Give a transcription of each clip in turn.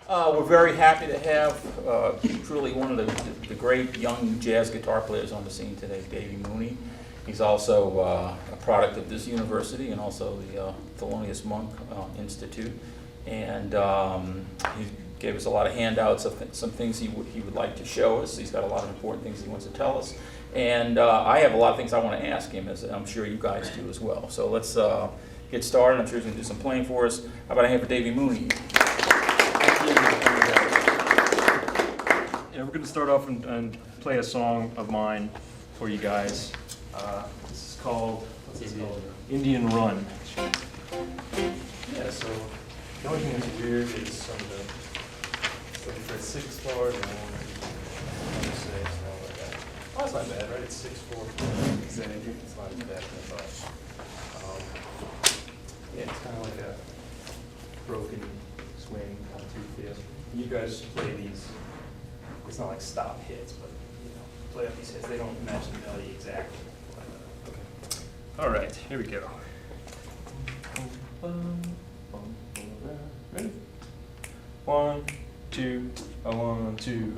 We're very happy to have truly one of the great young jazz guitar players on the scene today, Davy Mooney. He's also a product of this university and also the Thelonious Monk Institute. And he gave us a lot of handouts of some things he would like to show us. He's got a lot of important things he wants to tell us. And I have a lot of things I want to ask him, as I'm sure you guys do as well. So let's get started. I'm sure he's going to do some playing for us. How about a hand for Davy Mooney? Yeah, we're going to start off and play a song of mine for you guys. This is called, what's this called? Indian Run. Yeah, so the only thing that's weird is some of the for 6 bars and 1, 2, 6, and all like that. Oh, that's not bad, right? It's 6, 4, 4. Exactly. It's not as bad as I thought. Yeah, it's kind of like a broken swing, 1, 2 feel. You guys play these. It's not like stop hits, but play up these hits. They don't match the melody exactly. Okay. All right, here we go. Ready? 1, 2, 1, 2.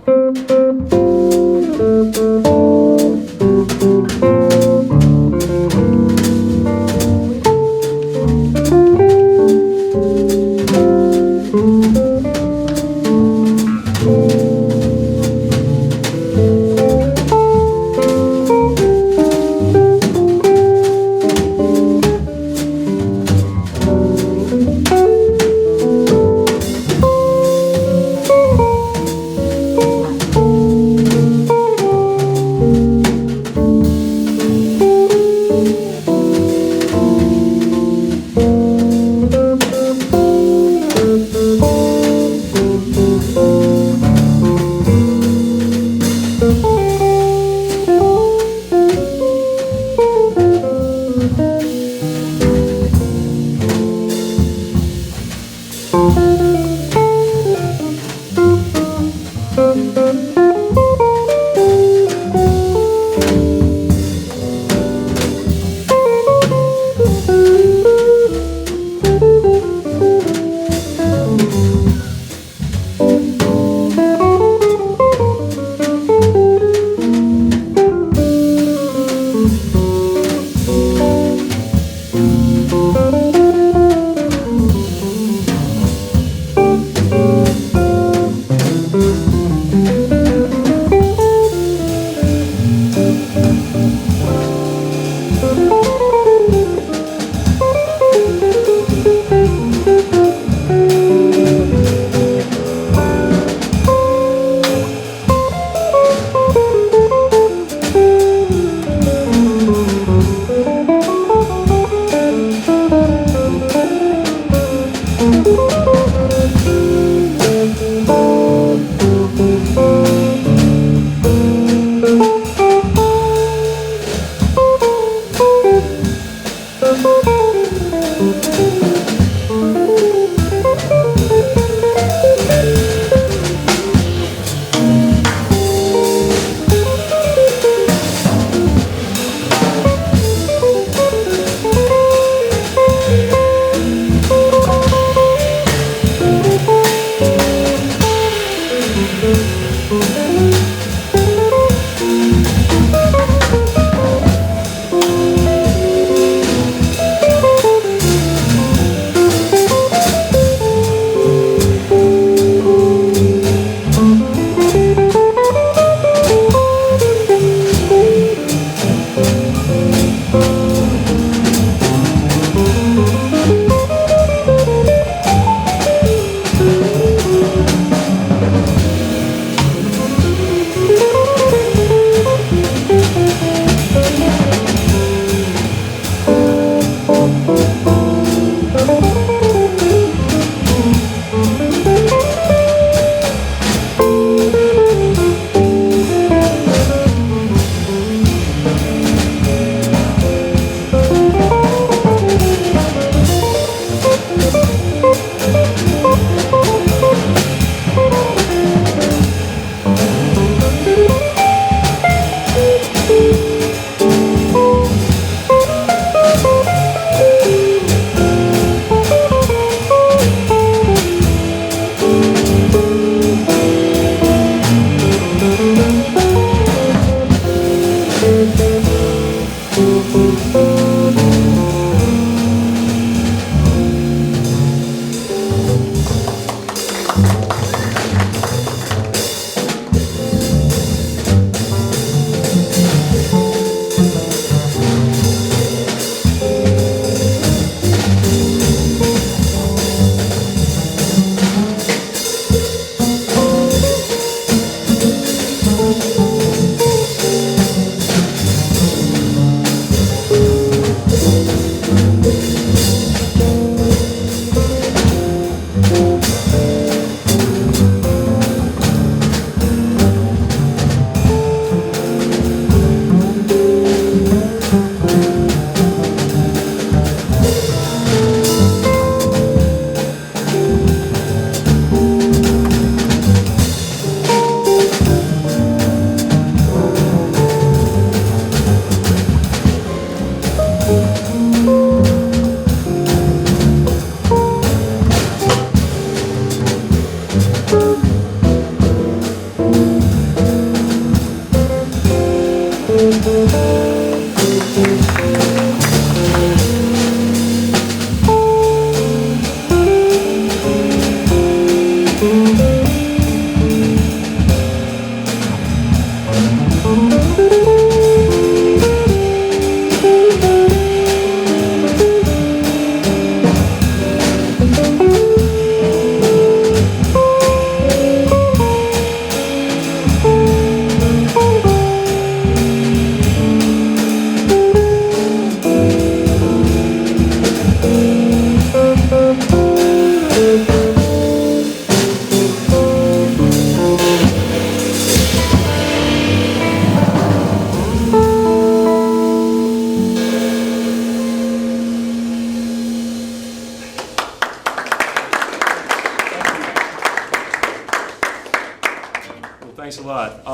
Thanks a lot.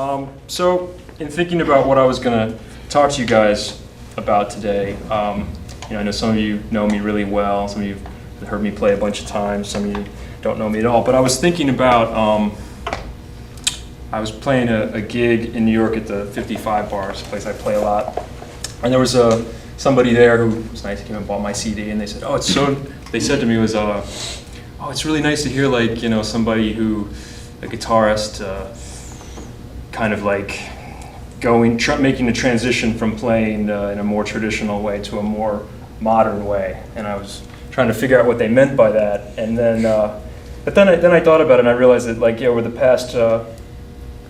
So, in thinking about what I was going to talk to you guys about today, I know some of you know me really well. Some of you have heard me play a bunch of times. Some of you don't know me at all. But I was thinking about, I was playing a gig in New York at the 55 Bar, it's a place I play a lot. And there was somebody there who was nice. He came and bought my CD, and they said, they said to me was, oh, it's really nice to hear somebody who, a guitarist, kind of like making the transition from playing in a more traditional way to a more modern way. And I was trying to figure out what they meant by that. And then, but then I thought about it, and I realized that over the past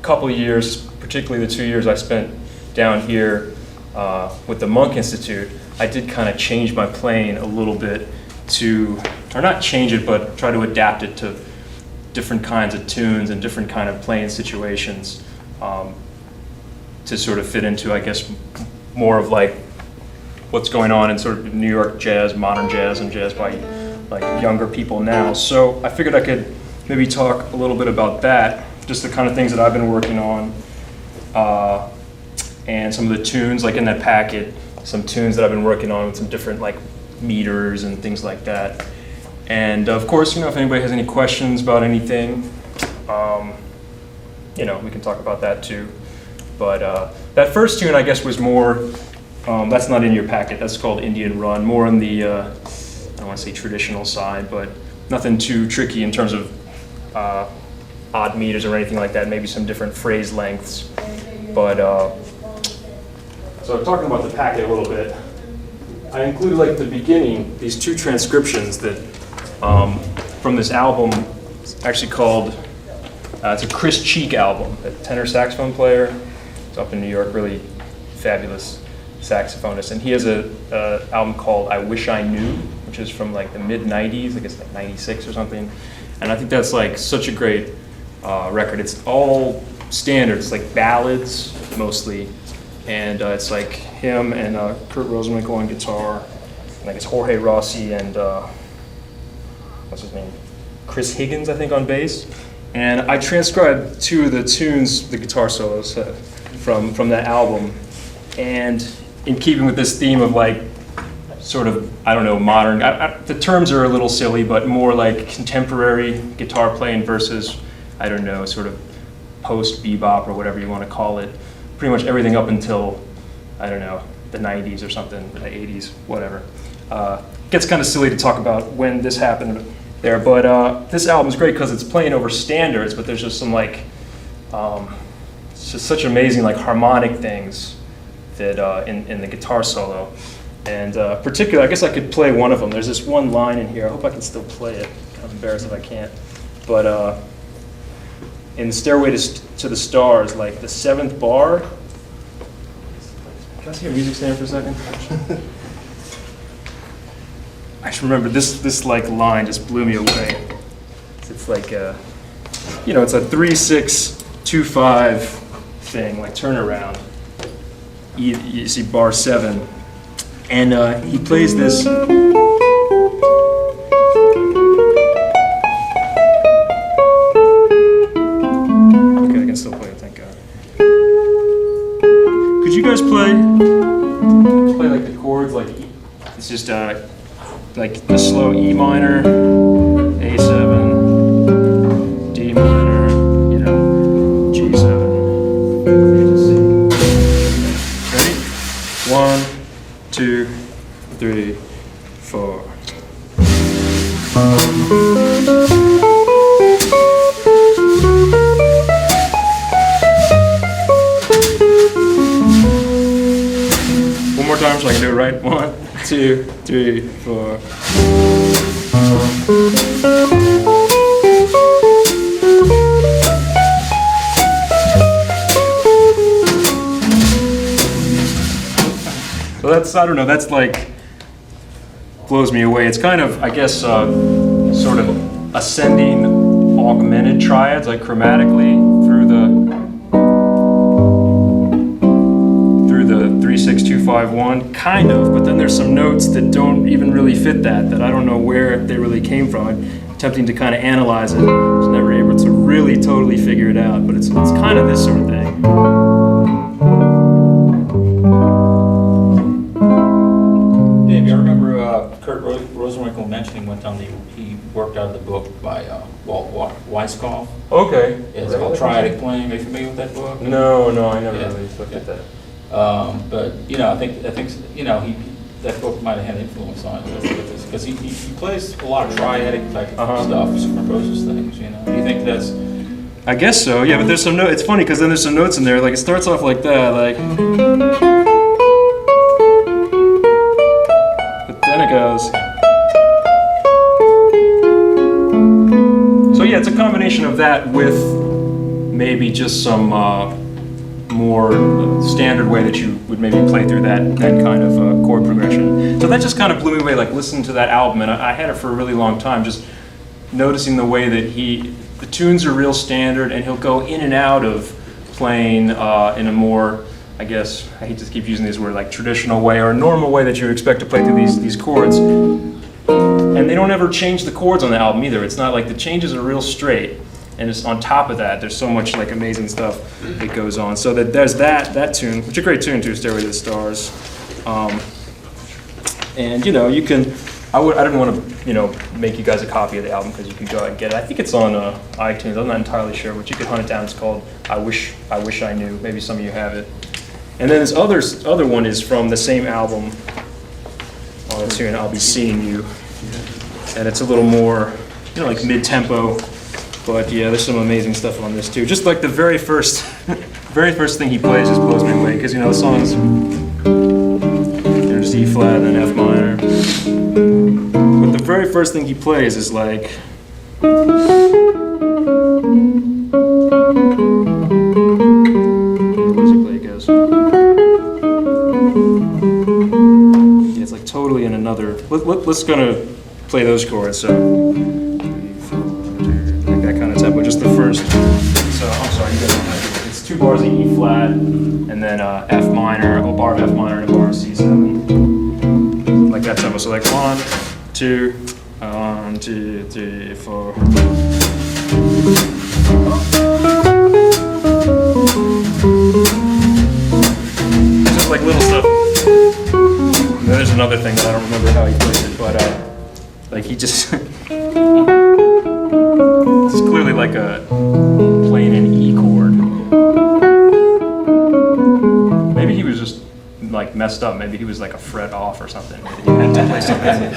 couple of years, particularly the 2 years I spent down here with the Monk Institute, I did kind of change my playing a little bit or not change it, but try to adapt it to different kinds of tunes and different kind of playing situations. To sort of fit into, I guess, more of what's going on in sort of New York jazz, modern jazz, and jazz by younger people now. So I figured I could maybe talk a little bit about that, just the kind of things that I've been working on, and some of the tunes, in that packet, some tunes that I've been working on with some different meters and things like that. And of course, if anybody has any questions about anything, we can talk about that too. But that first tune, I guess, was more, that's not in your packet, that's called Indian Run, more on the, I don't want to say traditional side, but nothing too tricky in terms of odd meters or anything like that, maybe some different phrase lengths. But, so talking about the packet a little bit, I included at the beginning these two transcriptions that, from this album, actually called, it's a Chris Cheek album, a tenor saxophone player. He's up in New York, really fabulous saxophonist. And he has a album called I Wish I Knew, which is from the mid-90s, I guess 96 or something. And I think that's such a great record. It's all standards, ballads mostly. And it's him and Kurt Rosenwinkel on guitar. And it's Jorge Rossi and, what's his name? Chris Higgins, I think, on bass. And I transcribed two of the tunes, the guitar solos from that album. And in keeping with this theme of sort of, I don't know, modern, the terms are a little silly, but more contemporary guitar playing versus, I don't know, sort of post-bebop or whatever you want to call it. Pretty much everything up until, I don't know, the 90s or something, the 80s, whatever. Gets kind of silly to talk about when this happened there, but this album's great because it's playing over standards, but there's just some it's just such amazing harmonic things that in the guitar solo. And particularly, I guess I could play one of them. There's this one line in here. I hope I can still play it. I'm kind of embarrassed if I can't. But in Stairway to the Stars, the 7th bar. Can I see your music stand for a second? I just remember this line just blew me away. It's it's a 3-6-2-5 thing, turnaround. You see bar 7, and he plays this. Okay, I can still play it, thank God. Could you guys play the chords it's just the slow E minor, A7, D minor, G7, C. 1, 2, 3, 4. One more time so I can do it right. 1, 2, 3, 4. So that's, I don't know, that's like, blows me away. It's kind of, I guess, sort of ascending augmented triads, like chromatically through the 3-6-2-5-1, kind of, but then there's some notes that don't even really fit that I don't know where they really came from. I'm attempting to kind of analyze it. I was never able to really totally figure it out, but it's kind of this sort of thing. Dave, I remember Kurt Rosenwinkel mentioning one time that he worked out of the book by Walt Weiskopf. Okay. It's called Triadic Playing. Are you familiar with that book? No, I never Yeah. really looked at that. But I think that book might have had influence on it because he plays a lot of triadic type of stuff, superposes things. Do you think that's? I guess so. Yeah, but there's some notes. It's funny because then there's some notes in there. Like it starts off like that, like, but then it goes. So yeah, it's a combination of that with maybe just some more standard way that you would maybe play through that kind of chord progression. So that just kind of blew me away, like listening to that album, and I had it for a really long time, just noticing the way that the tunes are real standard, and he'll go in and out of playing in a more, I guess, I hate to keep using these words, like traditional way or a normal way that you expect to play through these chords. And they don't ever change the chords on the album either. It's not like the changes are real straight. And it's on top of that, there's so much like amazing stuff that goes on. So that there's that tune, which is a great tune too, Stairway to the Stars. And you can, I didn't want to make you guys a copy of the album because you can go out and get it. I think it's on iTunes. I'm not entirely sure, but you can hunt it down. It's called I Wish I Knew. Maybe some of you have it. And then this other one is from the same album. On the tune I'll Be Seeing You, and it's a little more like mid-tempo. But yeah, there's some amazing stuff on this too. Just like the very first thing he plays just blows me away because the song's there's E flat and then F minor. But the very first thing he plays is like what does he play? It goes. Yeah, it's like totally in another. Let's gonna play those chords. So. That kind of tempo, just the first. So I'm sorry, you guys don't have it. It's 2 bars of E flat, and then F minor, a bar of F minor, and a bar of C7, like that tempo. So like 1, 2, 1, 2, 3, 4. Just like little stuff. And then there's another thing that I don't remember how he plays it, but like he just. It's clearly like playing an E chord. Maybe he was just like messed up. Maybe he was like a fret off or something. Maybe he had to play something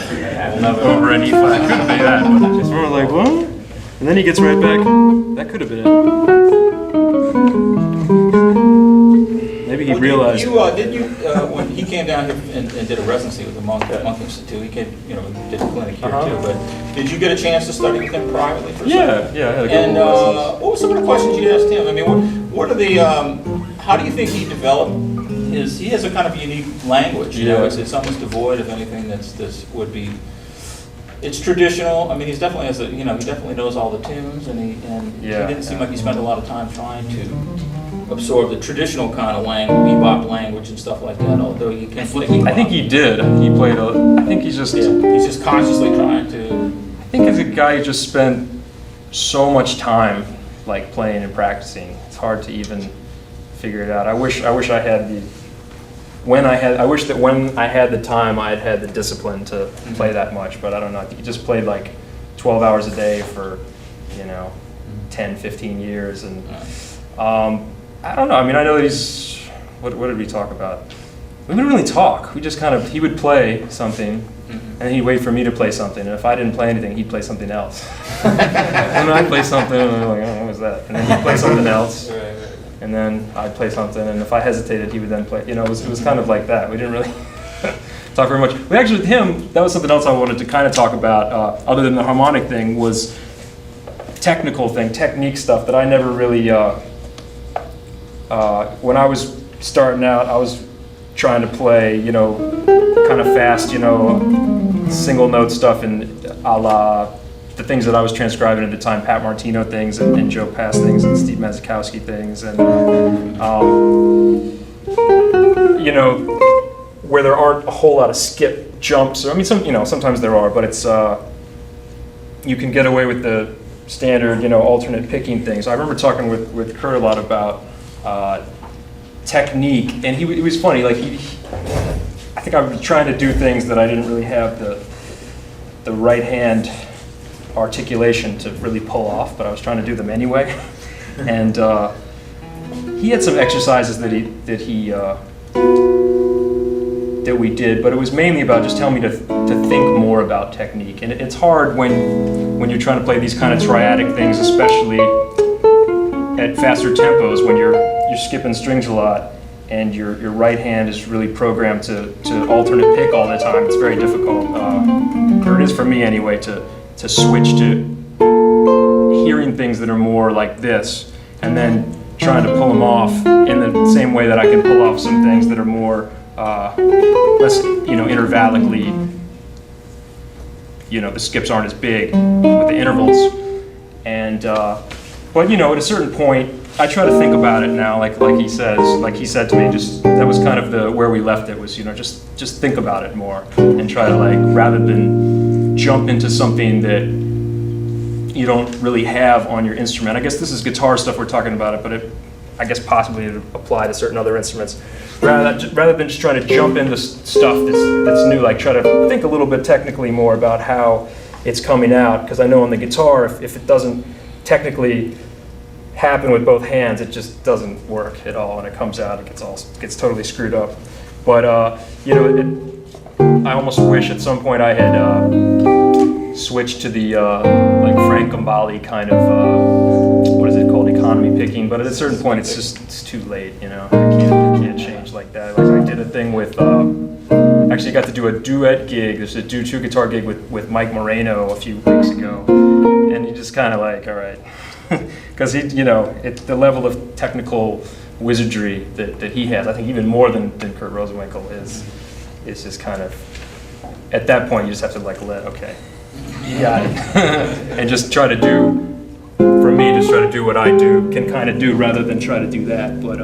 over an E flat. Couldn't be that. But we're like, what? And then he gets right back. That could have been it. Maybe he realized. Did you when he came down here and did a residency with the Monk Institute? He came, did a clinic here too. But did you get a chance to study with him privately for Yeah, I had a couple lessons. What were some of the questions you asked him? I mean, what are the? How do you think he developed his? He has a kind of unique language. It's almost devoid of anything this would be. It's traditional. I mean, he's definitely has he definitely knows all the tunes, and he didn't seem like he spent a lot of time trying to absorb the traditional kind of bebop language and stuff like that. Although he can play bebop. I think he did. He played I think he's just. Yeah, he's just consciously trying to. I think as a guy who just spent so much time like playing and practicing, it's hard to even figure it out. I wish I had the. I wish that when I had the time, I had the discipline to play that much, but I don't know. I think he just played like 12 hours a day for, 10, 15 years. And I don't know. I mean, I know that he's, what did we talk about? we wouldn't really talk. We just kind of, he would play something, and he'd wait for me to play something. And if I didn't play anything, he'd play something else. And then I'd play something, and I'm like, oh, what was that? And then he'd play something else. And then I'd play something, and if I hesitated, he would then play. You know, it was kind of like that. We didn't really talk very much. We actually, with him, that was something else I wanted to kind of talk about, other than the harmonic thing, was technical thing, technique stuff that I never really, when I was starting out, I was trying to play, you know, kind of fast, you know, single note stuff and a la the things that I was transcribing at the time, Pat Martino things and Joe Pass things and Steve Mazikowski things, and you know, where there aren't a whole lot of skip jumps. I mean, sometimes there are, but it's you can get away with the standard, you know, alternate picking things. I remember talking with Kurt a lot about technique, and he was funny. Like I think I was trying to do things that I didn't really have the right hand articulation to really pull off, but I was trying to do them anyway. And he had some exercises that we did, but it was mainly about just telling me to think more about technique. And it's hard when you're trying to play these kind of triadic things, especially at faster tempos, when you're skipping strings a lot and your right hand is really programmed to alternate pick all the time. It's very difficult, or it is for me anyway, to switch to hearing things that are more like this and then trying to pull them off in the same way that I can pull off some things that are more less, you know, intervallically, you know, the skips aren't as big with the intervals. And but you know, at a certain point, I try to think about it now, like he said to me, just that was kind of where we left it, was, you know, just think about it more and try to, like, rather than jump into something that you don't really have on your instrument. I guess this is guitar stuff we're talking about it, but I guess possibly it would apply to certain other instruments. Rather than just trying to jump into stuff that's new, like try to think a little bit technically more about how it's coming out, because I know on the guitar, if it doesn't technically happen with both hands, it just doesn't work at all, and it comes out, it gets totally screwed up. But you know, I almost wish at some point I had switched to the like Frank Gambale kind of what is it called, economy picking. But at a certain point, it's too late. You know, I can't change like that. Like I did a thing with actually got to do a duet gig. There's a two guitar gig with Mike Moreno a few weeks ago, and you just kind of like, all right. Because he, you know, the level of technical wizardry that he has, I think even more than Kurt Rosenwinkel is just kind of, at that point you just have to like okay, you got it, and just try to do, for me, just try to do what I can kind of do rather than try to do that. But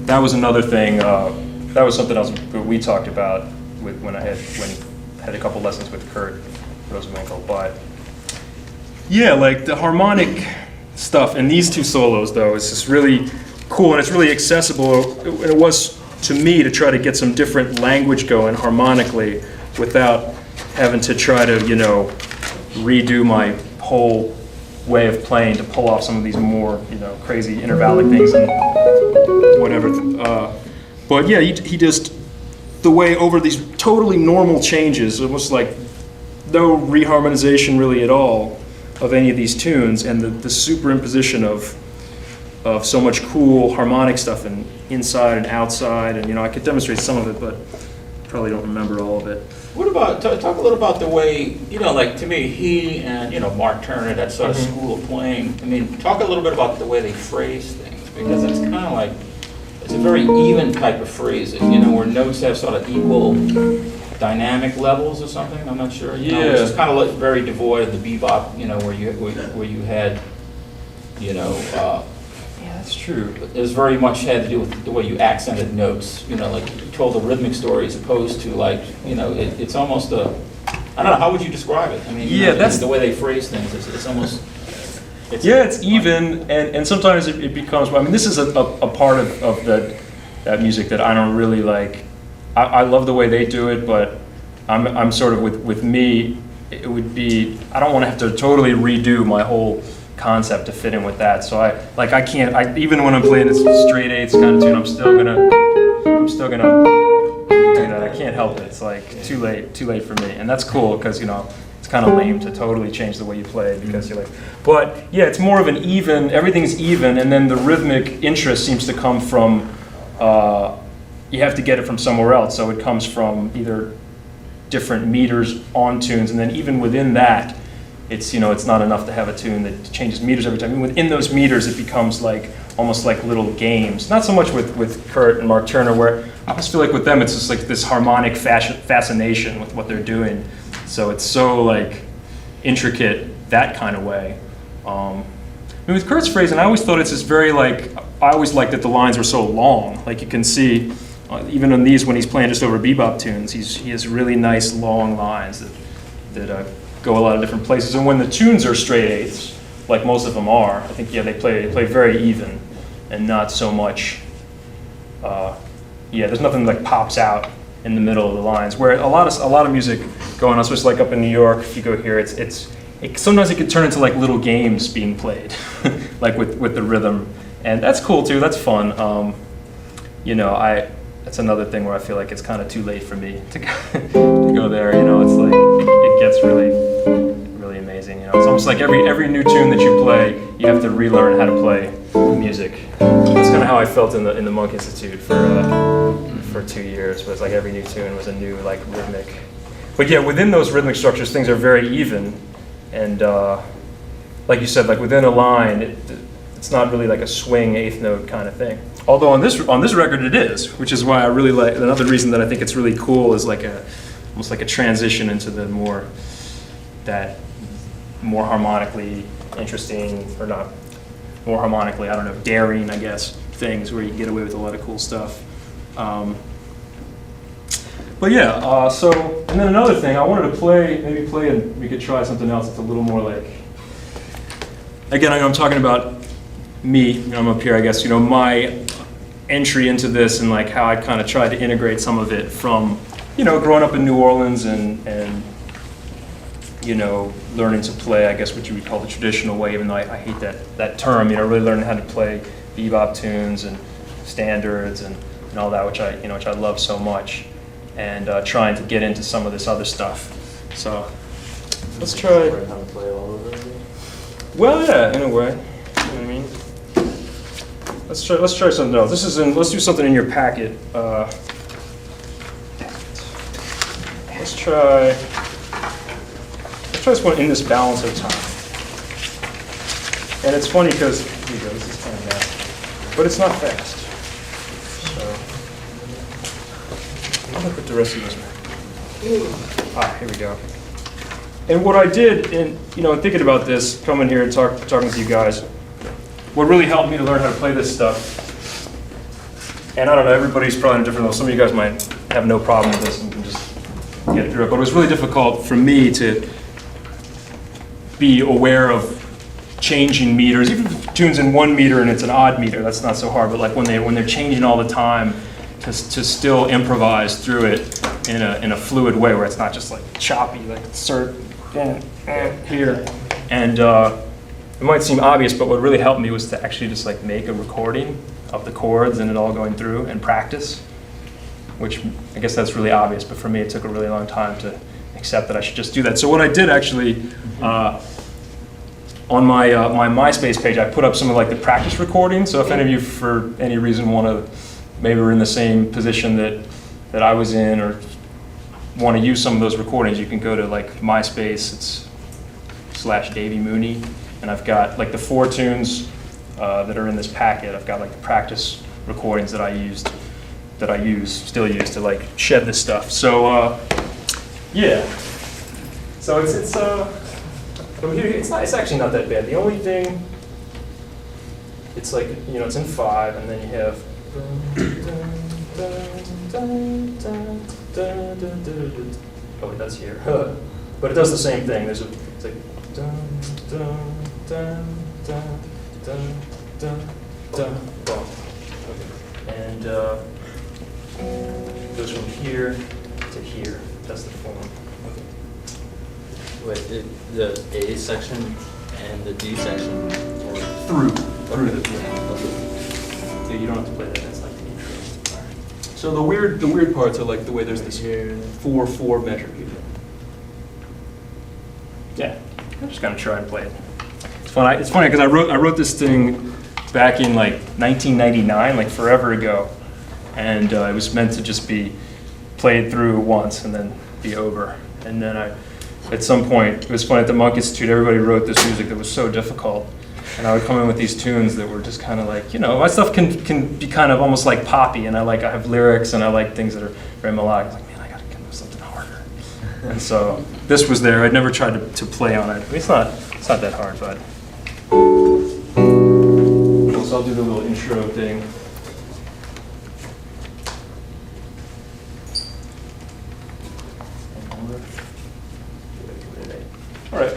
that was another thing. That was something else that we talked about when I had a couple lessons with Kurt Rosenwinkel, but. Yeah, like the harmonic stuff in these two solos, though, is just really cool, and it's really accessible. It was to me to try to get some different language going harmonically without having to try to, you know, redo my whole way of playing to pull off some of these more, you know, crazy intervallic things and whatever. But yeah, he just, the way over these totally normal changes, almost like no reharmonization really at all of any of these tunes, and the superimposition of so much cool harmonic stuff and inside and outside, and you know, I could demonstrate some of it, but probably don't remember all of it. What about, talk a little about the way, you know, like to me, he and, you know, Mark Turner, that sort of school of playing, I mean, talk a little bit about the way they phrase things, because it's kind of like, it's a very even type of phrasing, you know, where notes have sort of equal dynamic levels or something. I'm not sure. You know, which is kind of very devoid of the bebop. You know, where you had, you know. Yeah, that's true. It was very much had to do with the way you accented notes. You know, like you told a rhythmic story as opposed to like, you know, it's almost a. I don't know. How would you describe it? I mean, yeah, you know, that's the way they phrase things. It's almost. It's even, and sometimes it becomes. I mean, this is a part of that music that I don't really like. I love the way they do it, but I'm sort of with me, it would be, I don't want to have to totally redo my whole concept to fit in with that. So I can't, even when I'm playing this straight eighths kind of tune, I'm still still gonna do that. I can't help it. It's like too late for me. And that's cool because, you know, it's kind of lame to totally change the way you play because you're like, but yeah, it's more of an even, everything's even, and then the rhythmic interest seems to come from, you have to get it from somewhere else. So it comes from either different meters on tunes, and then even within that, it's, you know, it's not enough to have a tune that changes meters every time. I mean, within those meters, it becomes like almost like little games. Not so much with Kurt and Mark Turner, where I almost feel like with them, it's just like this harmonic fascination with what they're doing. So it's so like intricate that kind of way. I mean, with Kurt's phrasing, I always thought it's just very like, I always liked that the lines were so long. Like you can see, even on these when he's playing just over bebop tunes, he has really nice long lines that go a lot of different places. And when the tunes are straight eighths, like most of them are, I think, yeah, they play very even and not so much, yeah, there's nothing like pops out in the middle of the lines. Where a lot of music going on, especially like up in New York, if you go here, sometimes it can turn into like little games being played, like with the rhythm. And that's cool too, that's fun. You know, that's another thing where I feel like it's kind of too late for me to go there. You know, it's like it gets really amazing. You know, it's almost like every new tune that you play, you have to relearn how to play music. That's kind of how I felt in the Monk Institute for 2 years. Was like every new tune was a new like rhythmic. But yeah, within those rhythmic structures, things are very even, and like you said, like within a line, it's not really like a swing eighth note kind of thing. Although on this record it is, which is why I really like. Another reason that I think it's really cool is like almost like a transition into the more harmonically interesting, or not more harmonically, I don't know, daring, I guess, things where you get away with a lot of cool stuff. But yeah, so, and then another thing, I wanted to maybe play, and we could try something else that's a little more like, again, I'm talking about me, I'm up here, I guess, you know, my entry into this and like how I kind of tried to integrate some of it from, you know, growing up in New Orleans and you know, learning to play, I guess what you would call the traditional way, even though I hate that term, you know, really learning how to play bebop tunes and standards and all that, which I love so much, and trying to get into some of this other stuff. So let's try. Learn how to play all over again? Well, yeah, in a way. You know what I mean? Let's try something else. Let's do something in your packet. Let's try this one, In This Balance of Time. And it's funny because, here you go, this is kind of nasty, but it's not fast. So, I'm gonna put the rest of this back. Here we go. And what I did, in thinking about this, coming here and talking with you guys, what really helped me to learn how to play this stuff, and I don't know, everybody's probably in a different level. Some of you guys might have no problem with this and can just get it through it. But it was really difficult for me to be aware of changing meters. Even if the tune's in 1 meter and it's an odd meter, that's not so hard. But like when they're changing all the time, to still improvise through it in a fluid way where it's not just like choppy, like insert here. And it might seem obvious, but what really helped me was to actually just like make a recording of the chords and it all going through and practice, which I guess that's really obvious, but for me it took a really long time to accept that I should just do that. So what I did actually, on my MySpace page, I put up some of like the practice recordings. So if any of you for any reason want to, maybe we're in the same position that I was in, or want to use some of those recordings, you can go to like MySpace, it's /Davy Mooney, and I've got like the 4 tunes that are in this packet. I've got like the practice recordings that I still use to like shed this stuff. So yeah, so it's actually not that bad. The only thing, it's like, it's in 5, and then you have. Oh, it does here, but it does the same thing. It's like and goes from here to here. That's the form. Wait, the A section and the D section? Or Through okay. the piano. Okay. So you don't have to play that. That's like the intro. So the weird parts are like the way there's this 4/4 measure here. Yeah, I'm just gonna try and play it. It's fun. It's funny because I wrote this thing back in like 1999, like forever ago, and it was meant to just be played through once and then be over. And then at some point, it was funny at the Monk Institute, everybody wrote this music that was so difficult. And I would come in with these tunes that were just kind of like, my stuff can be kind of almost like poppy, and I have lyrics, and I like things that are very melodic. I was like, man, I gotta come up with something harder. And so this was there. I'd never tried to play on it. It's not that hard, but. So I'll do the little intro thing. All right.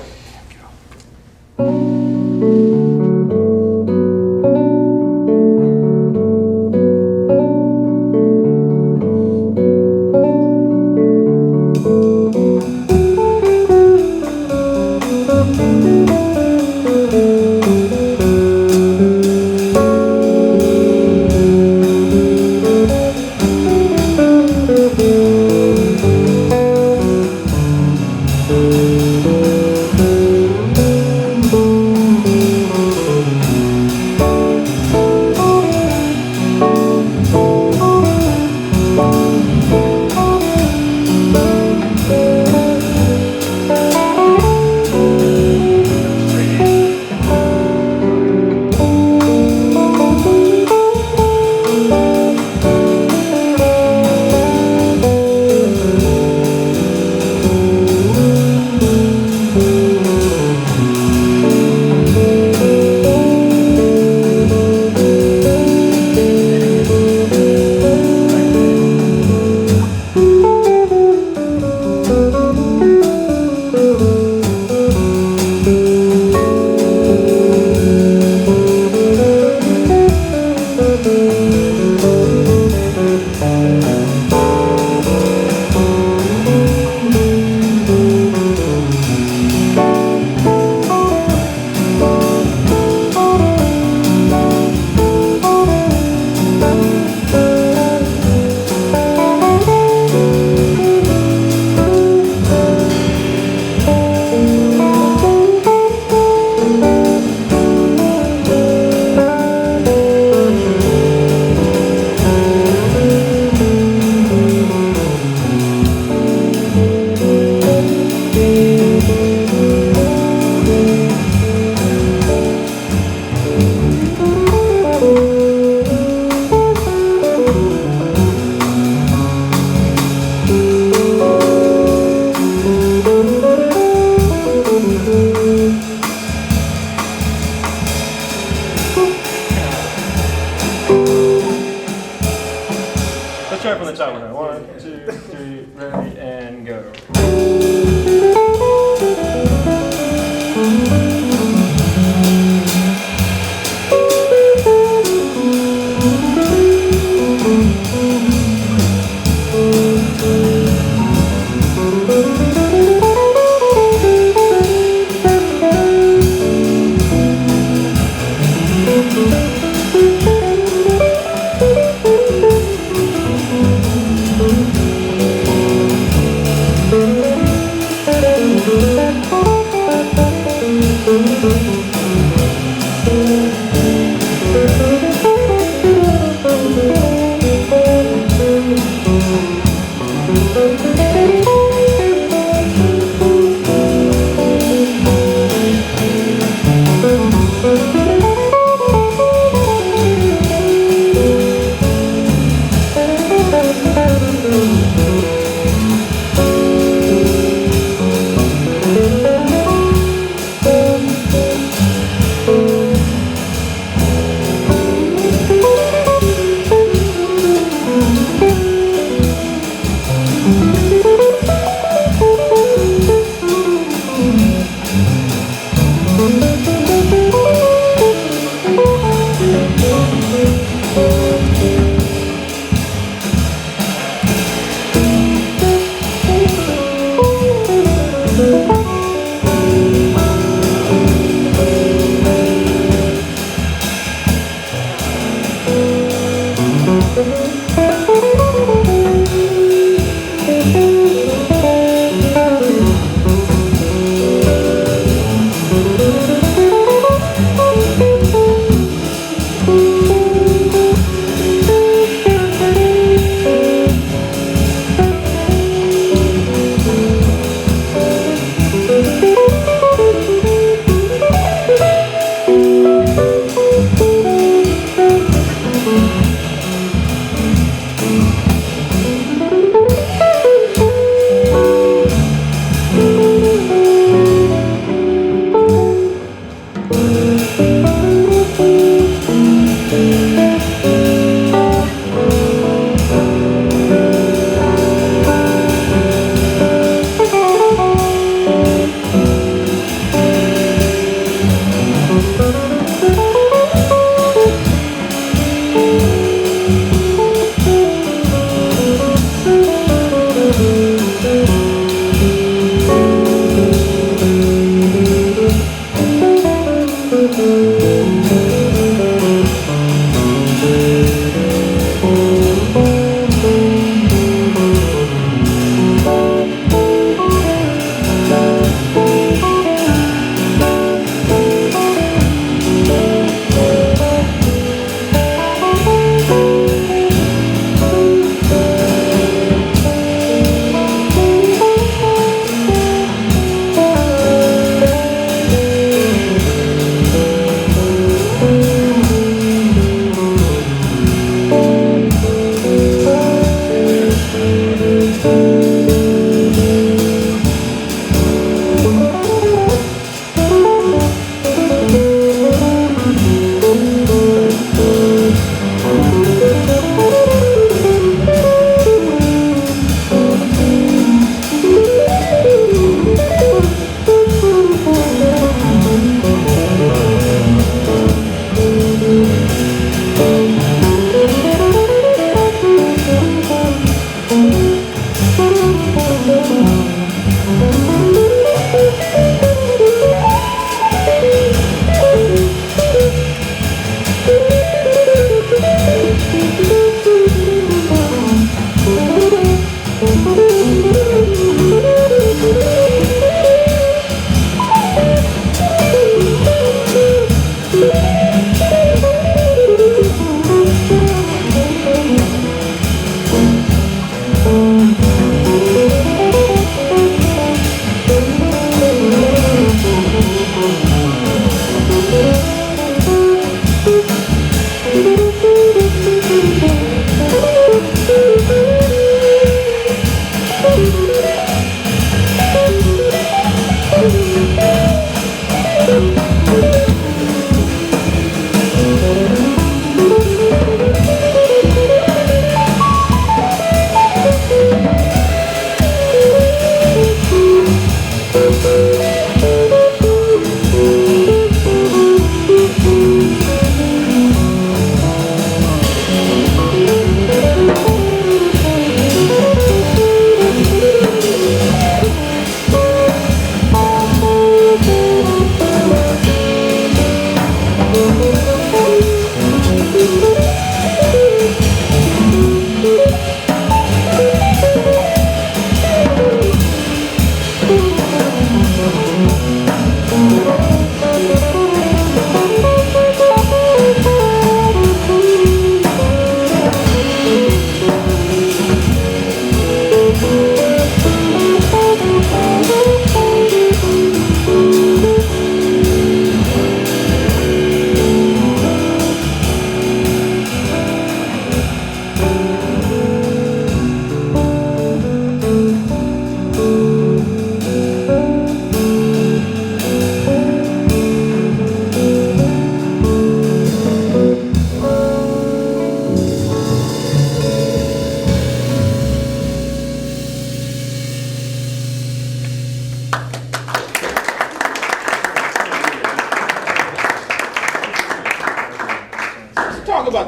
Start from the top with that. 1, 2, 3, ready, and go.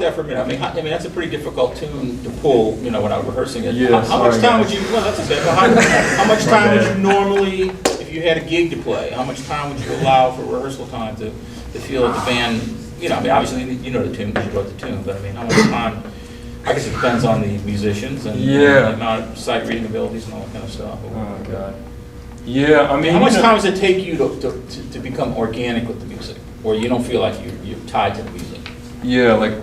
that for a minute. I mean, that's a pretty difficult tune to pull, you know, without rehearsing it. Yeah, How much sorry, time guys. would you, well, that's okay. Well, how much time would bad. you normally, if you had a gig to play, how much time would you allow for rehearsal time to feel that the band, you know, I mean, obviously, you know the tune because you wrote the tune, but I mean, how much time, I guess it depends on the musicians and Yeah. the amount of sight reading abilities and all that kind of stuff. Oh, God. Yeah, I mean. How much you know- time does it take you to become organic with the music, where you don't feel like you're tied to the music? Yeah, like,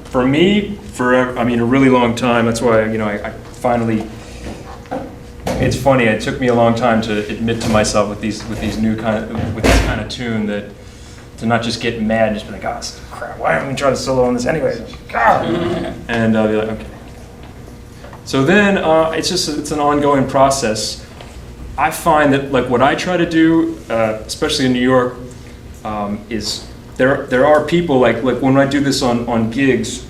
for me, forever, I mean, a really long time, that's why, you know, I finally, it's funny, it took me a long time to admit to myself with this kind of tune that, to not just get mad and just be like, oh, crap, why haven't we tried to solo on this anyway? God. And I'll be like, okay. So then, it's an ongoing process. I find that, like, what I try to do, especially in New York, is there are people, like when I do this on gigs,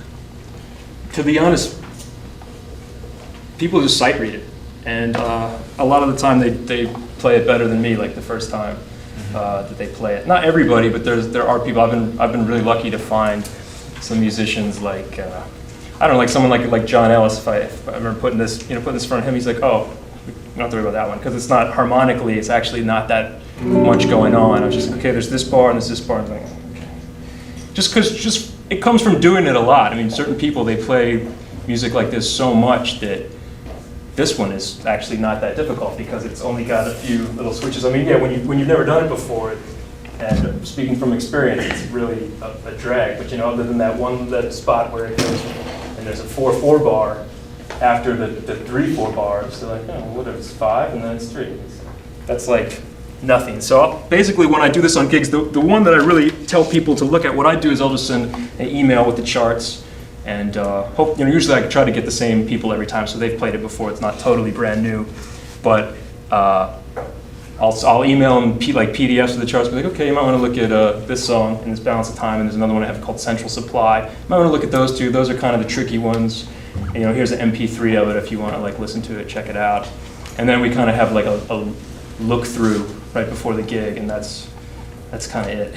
to be honest, people just sight read it. And a lot of the time they play it better than me, like the first time that they play it. Not everybody, but there are people. I've been really lucky to find some musicians like, I don't know, like someone like John Ellis, if I remember putting this in front of him, he's like, oh, you don't have to worry about that one, because it's not harmonically, it's actually not that much going on. I was just, okay, there's this bar and there's this bar, and I'm like, okay. Just because it comes from doing it a lot. I mean, certain people, they play music like this so much that this one is actually not that difficult because it's only got a few little switches. I mean, yeah, when you've never done it before, and speaking from experience, it's really a drag. But you know, other than that spot where it goes, and there's a 4/4 bar after the 3/4 bars, they're like, oh, what if it's 5 and then it's 3? That's like nothing. So basically, when I do this on gigs, the one that I really tell people to look at, what I do is I'll just send an email with the charts. And usually I try to get the same people every time, so they've played it before. It's not totally brand new, but I'll email them like PDFs of the charts. Be like, okay, you might want to look at this song and this Balance of Time, and there's another one I have called Central Supply. You might want to look at those two. Those are kind of the tricky ones. And, you know, here's an MP3 of it if you want to like listen to it, check it out. And then we kind of have like a look through right before the gig, and that's kind of it.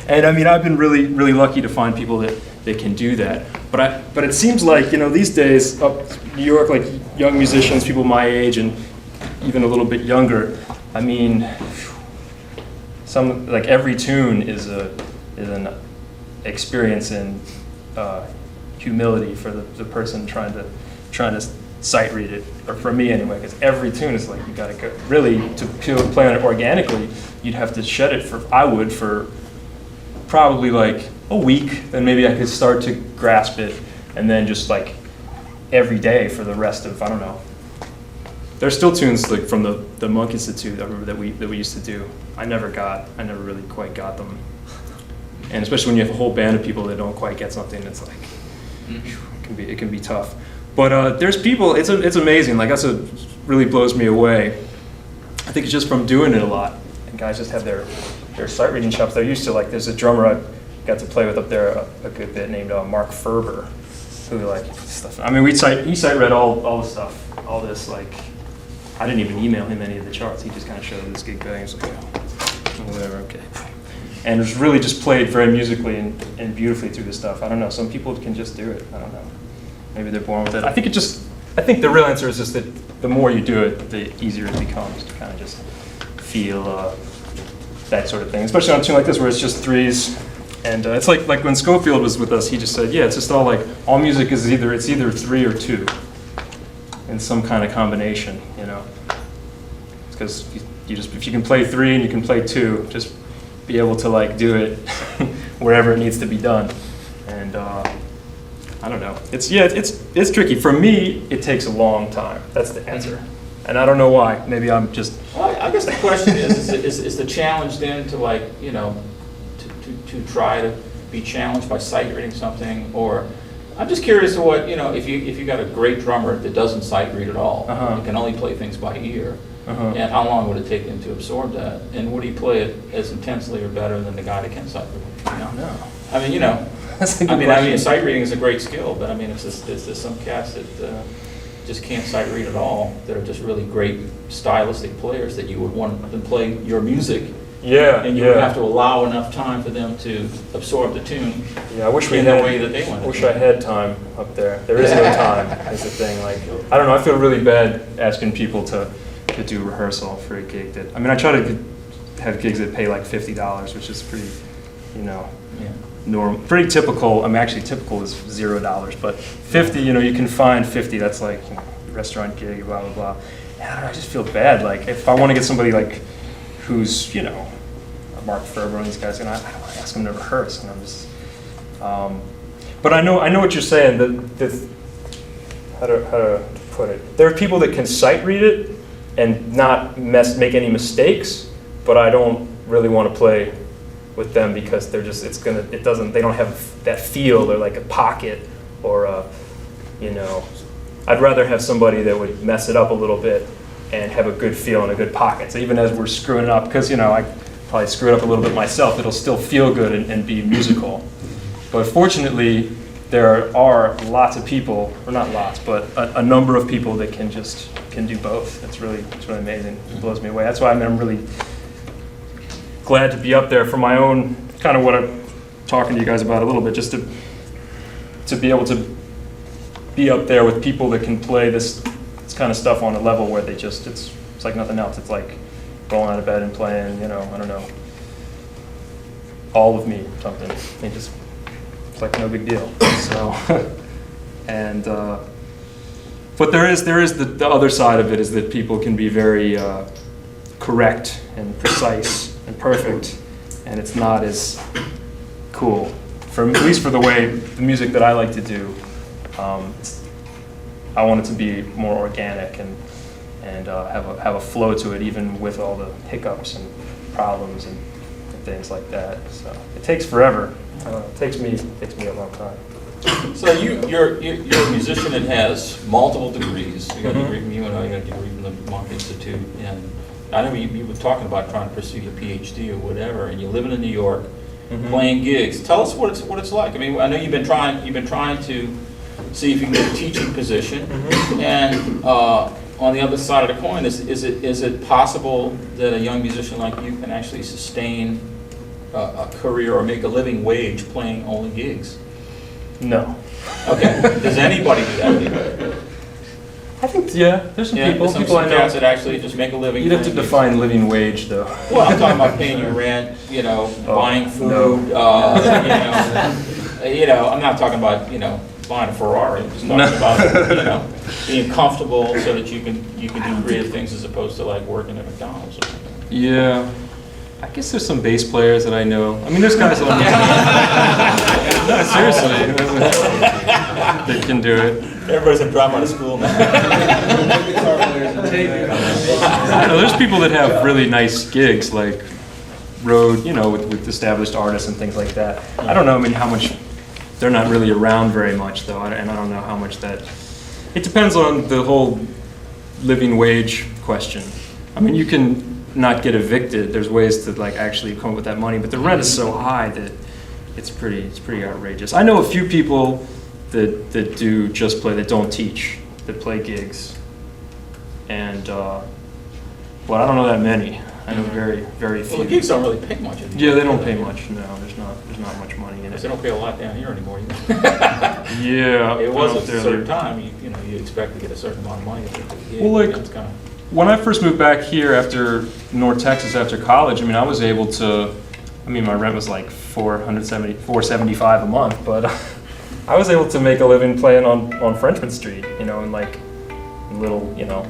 And I mean, I've been really, really lucky to find people that can do that. But it seems like, you know, these days up New York, like young musicians, people my age and even a little bit younger, I mean, like every tune is an experience in humility for the person trying to sight read it, or for me anyway, because every tune is like, you gotta go, really, to play on it organically, you'd have to shed it for probably like a week, then maybe I could start to grasp it, and then just like every day for the rest of, I don't know. There's still tunes like from the Monk Institute that we used to do. I never really quite got them. And especially when you have a whole band of people that don't quite get something, it's like, it can be tough. But there's people, it's amazing, like that's what really blows me away. I think it's just from doing it a lot. And guys just have their sight reading shops. They're used to, like, there's a drummer I got to play with up there a good bit named Mark Ferber, who like stuff. I mean, he sight read all the stuff, all this, like, I didn't even email him any of the charts. He just kind of showed this gig thing. He was like, oh, whatever, okay. And it was really just played very musically and beautifully through this stuff. I don't know, some people can just do it. I don't know. Maybe they're born with it. I think the real answer is just that the more you do it, the easier it becomes to kind of just feel that sort of thing. Especially on a tune like this where it's just threes. And it's like when Schofield was with us, he just said, yeah, it's just all music is either 3 or 2 in some kind of combination, you know. Because if you can play 3 and you can play 2, just be able to like do it wherever it needs to be done. And I don't know. It's tricky. For me, it takes a long time. That's the answer. And I don't know why. Maybe I'm just. Well, I guess the question is the challenge then to, like, you know, to try to be challenged by sight reading something, or I'm just curious to what, you know, if you got a great drummer that doesn't sight read at all, and can only play things by ear, and how long would it take him to absorb that, and would he play it as intensely or better than the guy that can sight read? You know? No. I mean, you know. That's a good question. Sight reading is a great skill, but I mean, there's some cats that just can't sight read at all, that are just really great stylistic players that you would want them play your music Yeah, And you would have yeah. to allow enough time for them to absorb the tune Yeah, I wish we in the had, way that they want I to. wish I had time up there. There is no time, is the thing. Like, I don't know, I feel really bad asking people to do rehearsal for a gig that, I mean, I try to have gigs that pay like $50, which is pretty, you know, Yeah. normal, pretty typical. I mean, actually typical is $0, but 50, you know, you can find 50, that's like, you know, restaurant gig, blah, blah, blah. And I don't know, I just feel bad. Like, if I want to get somebody like, who's, you know, Mark Ferber and these guys, and I ask them to rehearse, and I'm just, but I know what you're saying, how to put it. There are people that can sight read it and not make any mistakes, but I don't really want to play with them because they're just, they don't have that feel or like a pocket or a, you know, I'd rather have somebody that would mess it up a little bit and have a good feel and a good pocket. So even as we're screwing it up, because, you know, I probably screw it up a little bit myself, it'll still feel good and be musical. But fortunately, there are lots of people, or not lots, but a number of people that can do both. It's really amazing. It blows me away. That's why I'm really glad to be up there for my own, kind of what I'm talking to you guys about a little bit, just to be able to be up there with people that can play this kind of stuff on a level where they just, it's like nothing else. It's like rolling out of bed and playing, you know, I don't know, All of Me, something. It's like no big deal. So, and, but there is the other side of it is that people can be very correct and precise and perfect, and it's not as cool. At least for the way the music that I like to do, I want it to be more organic and have a flow to it, even with all the hiccups and problems and things like that. So it takes forever. It takes me a long time. So you're a musician that has multiple degrees. You got a degree from UNO, you got a degree from the Monk Institute, and I know you were talking about trying to pursue your PhD or whatever, and you're living in New York, playing gigs. Tell us what it's like. I mean, I know you've been trying to see if you can get a teaching position, and on the other side of the coin, is it possible that a young musician like you can actually sustain a career or make a living wage playing only gigs? No. Okay. Does anybody do that? I think, yeah, there's some people Some I know. cats that actually just make a living. You'd have to playing gigs. define living wage, though. Well, I'm talking about paying your rent, you know, buying food, no. You know, I'm not talking about, you know, buying a Ferrari. I'm just talking about, you know, being comfortable so that you can do creative things as opposed to like working at McDonald's or something. Yeah. I guess there's some bass players that I know. I mean, there's guys on no, seriously. That can do it. Everybody's a drop out of school now. I know, there's people that have really nice gigs, like road, you know, with established artists and things like that. I don't know, I mean, how much, they're not really around very much, though, and I don't know how much that, it depends on the whole living wage question. I mean, you can not get evicted. There's ways to like actually come up with that money, but the rent is so high that it's pretty outrageous. I know a few people that do just play, that don't teach, that play gigs, and but I don't know that many. I know very few. Well, the gigs don't really pay much. Yeah, they don't pay much. No, there's not much money in it. They don't pay a lot down here anymore. Yeah, It was out a there, certain time. You expect to get a certain amount of money. Well, like, it's kind of. when I first moved back here after North Texas after college, I mean, I was able to, I mean, my rent was like $475 a month, but I was able to make a living playing on Frenchman Street, you know, and like little, you know,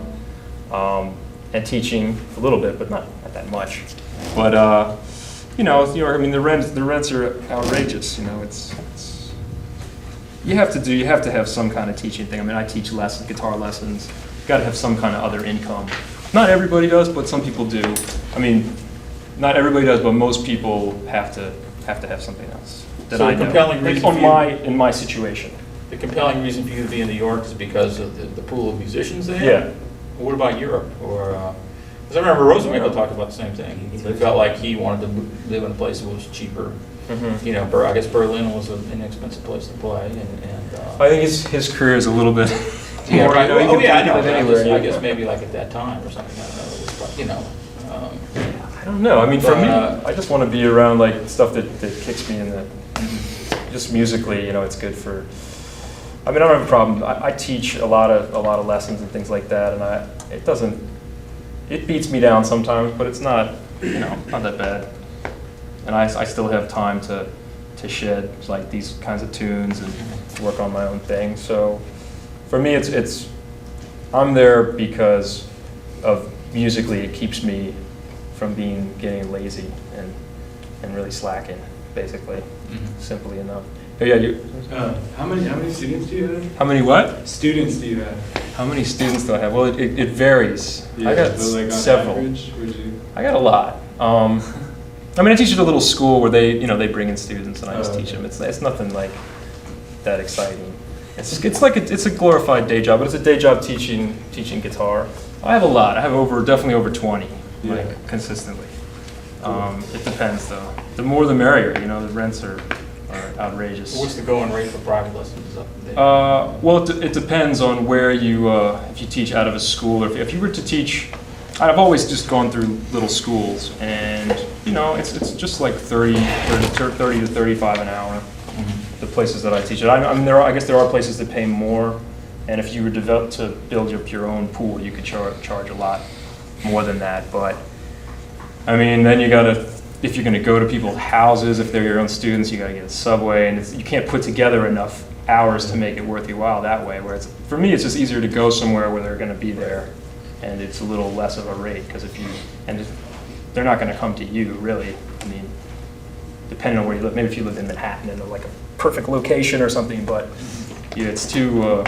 and teaching a little bit, but not that much. But you know, I mean, the rents are outrageous. You know, it's you have to have some kind of teaching thing. I mean, I teach guitar lessons. Got to have some kind of other income. Not everybody does, but some people do. I mean, not everybody does, but most people have to have something else. That So I the know. compelling Like reason in my situation. The compelling reason for you to be in New York is because of the pool of musicians there? Yeah. What about Europe? Or, because I remember Rosenwinkel talked about the same thing. He felt like he wanted to live in a place that was cheaper. You know, I guess Berlin was an inexpensive place to play. I think his career is a little bit Yeah, more, right. you Oh, can yeah, I do know. it anywhere. I guess maybe like at that time or something. I don't know. It was, you know. I don't know. I mean, for me, But, I just want to be around like stuff that kicks me in the, just musically, you know, it's good for, I mean, I don't have a problem. I teach a lot of lessons and things like that, and it beats me down sometimes, but it's not, you know, not that bad. And I still have time to shed like these kinds of tunes and work on my own thing. So for me, it's I'm there because of musically it keeps me from getting lazy and really slacking, basically, simply enough. Oh, yeah, How many students do you have? how many what? Students do you have? How many students do I have? Well, it varies. I got but like on several. average, would you? I got a lot. I mean, I teach at a little school where they bring in students and I just teach them. It's nothing like that exciting. It's a glorified day job, but it's a day job teaching guitar. I have a lot. I have definitely over 20, like consistently. It depends though. The more the merrier. You know, the rents are outrageous. What's the going rate for private lessons up there? Well, it depends on where you, if you teach out of a school, or if you were to teach, I've always just gone through little schools, and you know, it's just like 30 to 35 an hour. The places that I teach it, I mean, I guess there are places that pay more, and if you were to build your own pool, you could charge a lot more than that. But I mean, then you gotta, if you're going to go to people's houses, if they're your own students, you got to get a subway, and you can't put together enough hours to make it worth your while that way. Whereas for me, it's just easier to go somewhere where they're going to be there, and it's a little less of a rate because they're not going to come to you really. I mean, depending on where you live. Maybe if you live in Manhattan in like a perfect location or something, but yeah, it's too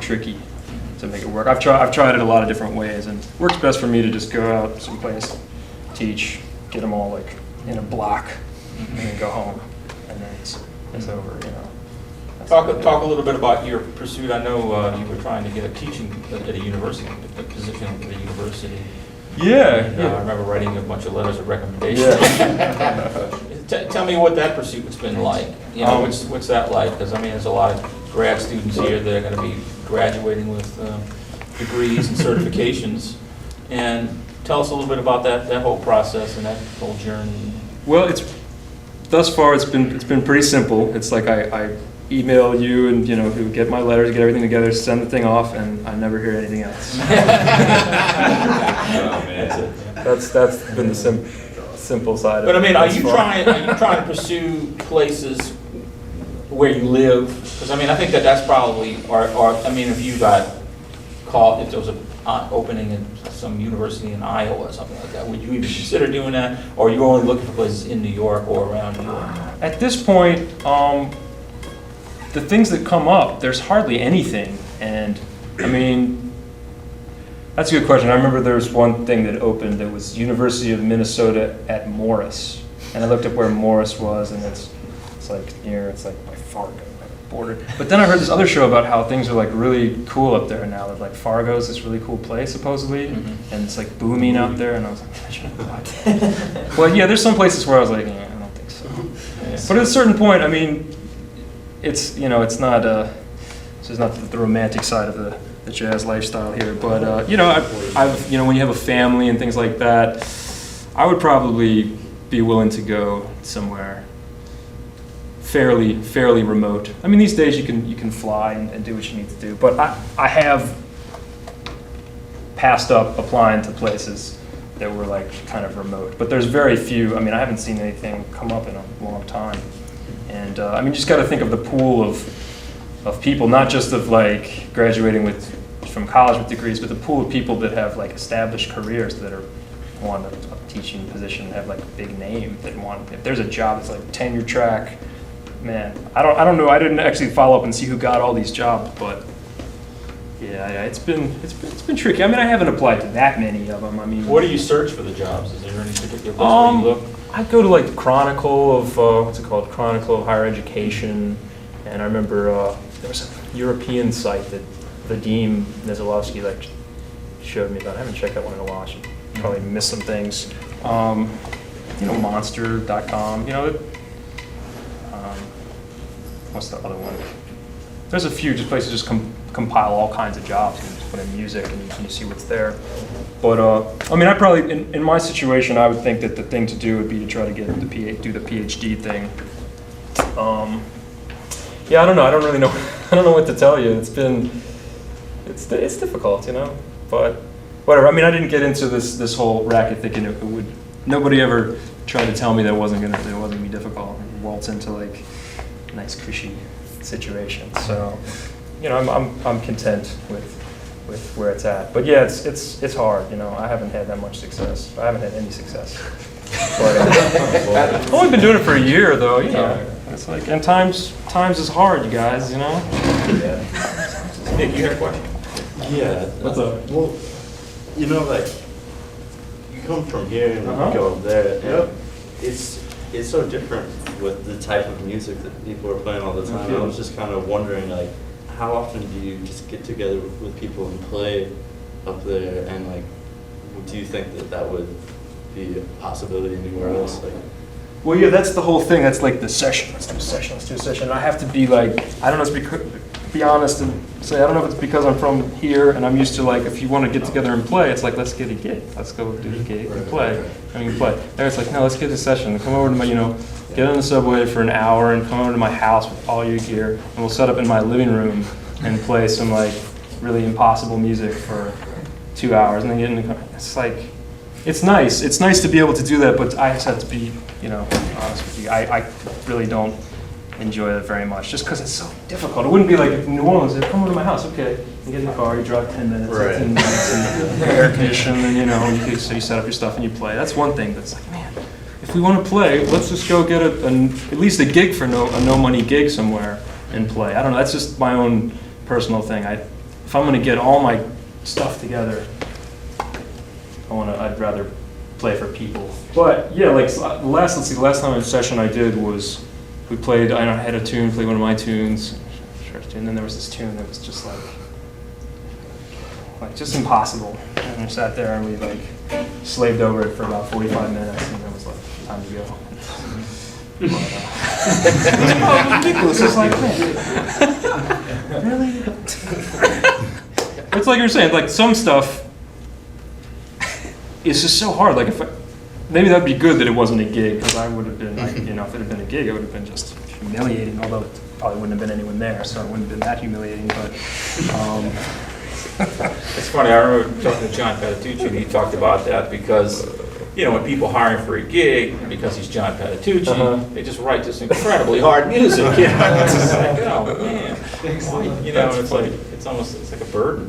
tricky to make it work. I've tried it a lot of different ways, and it works best for me to just go out someplace, teach, get them all like in a block, and then go home, and then it's over, you know. Talk a little bit about your pursuit. I know you were trying to get a teaching at a university, a position at a university. Yeah, And, yeah. I remember writing a bunch of letters of recommendation. Yeah. Tell me what that pursuit's been like. You know, what's that like? Because I mean, there's a lot of grad students here that are going to be graduating with degrees and certifications. And tell us a little bit about that whole process and that whole journey. Well, thus far it's been pretty simple. It's like I email you and you get my letters, get everything together, send the thing off, and I never hear anything else. That's been the simple side of it. But I mean, are you thus far. trying to pursue places where you live? Because I mean, I think that's probably, or I mean, if you got called, if there was an opening in some university in Iowa or something like that, would you even consider doing that? Or are you only looking for places in New York or around New York? At this point, the things that come up, there's hardly anything. And I mean, that's a good question. I remember there was one thing that opened that was University of Minnesota at Morris. And I looked up where Morris was, and it's like by Fargo, by the border. But then I heard this other show about how things are like really cool up there now. That like Fargo's this really cool place supposedly, and it's like booming out there. And I was like, I shouldn't apply. Well, yeah, there's some places where I was like, I don't think so. But at a certain point, I mean, it's not this is not the romantic side of the jazz lifestyle here, but I've when you have a family and things like that, I would probably be willing to go somewhere fairly remote. I mean, these days you can fly and do what you need to do, but I have passed up applying to places that were like kind of remote. But there's very few. I mean, I haven't seen anything come up in a long time, and I mean, you just got to think of the pool of people, not just of like graduating from college with degrees, but the pool of people that have like established careers that want a teaching position, have like a big name that want. If there's a job that's like tenure track, man, I don't know. I didn't actually follow up and see who got all these jobs, but yeah, it's been tricky. I mean, I haven't applied to that many of them. I mean, What do you search for the jobs? Is there any particular place where you look? I go to like the Chronicle of what's it called? Chronicle of Higher Education, and I remember there was a European site that Vadim Nezolowski like showed me about. I haven't checked that one in a while. I should probably missed some things. Monster.com. What's the other one? There's a few just places just compile all kinds of jobs and put in music and you see what's there. But I mean, I probably in my situation, I would think that the thing to do would be to try to get do the PhD thing. Yeah, I don't know. I don't really know. I don't know what to tell you. It's difficult, you know. But whatever. I mean, I didn't get into this whole racket thinking it would. Nobody ever tried to tell me that it wasn't gonna be difficult. Waltz into like a nice cushy situation. So, you know, I'm content with where it's at. But yeah, it's hard. You know, I haven't had that much success. I haven't had any success. But, I've only been doing it for a year, though. You know, it's like, and times is hard, you guys. You know. Nick, you had a question? Yeah. What's up? Well, you know, like, you come from here and Uh-huh. you go there. And Yep. It's so different with the type of music that people are playing all the time. I was just kind of wondering, like, how often do you just get together with people and play up there? And, like, do you think that would be a possibility anywhere else? Like, Well, yeah, that's the whole thing. That's like the session. Let's do a session. Let's do a session. I have to be like, I don't know. Be honest and say, I don't know if it's because I'm from here and I'm used to like, if you want to get together and play, it's like, let's get a gig. Let's go do a gig and play. And you can play. There it's like, no, let's get a session. Come over to my, get on the subway for an hour and come over to my house with all your gear, and we'll set up in my living room and play some like really impossible music for 2 hours, and then get in the car. It's like, it's nice. It's nice to be able to do that, but I just have to be, honest with you. I really don't enjoy it very much, just because it's so difficult. It wouldn't be like if New Orleans said, come over to my house, okay. You get in the car, you drive 10 minutes, Right. 15 minutes, and air conditioned, and so you set up your stuff and you play. That's one thing, but it's like, man, if we want to play, let's just go get at least a gig for a no money gig somewhere and play. I don't know, that's just my own personal thing. If I'm going to get all my stuff together, I'd rather play for people. But yeah, like the last time session I did was, we played, I had a tune, played one of my tunes, and then there was this tune that was just like just impossible. And we sat there and we like slaved over it for about 45 minutes, and then it was like, time to go. But, it's ridiculous. It's like, man, really? It's like you're saying, like some stuff is just so hard. Like maybe that'd be good that it wasn't a gig, because I would have been, like, if it had been a gig, it would have been just humiliating. Although it probably wouldn't have been anyone there, so it wouldn't have been that humiliating. But It's funny, I remember talking to John Patitucci, and he talked about that because, when people hire him for a gig, because he's John Patitucci, Uh-huh. they just write this incredibly hard music, It's just like, oh, man. It's almost like a burden,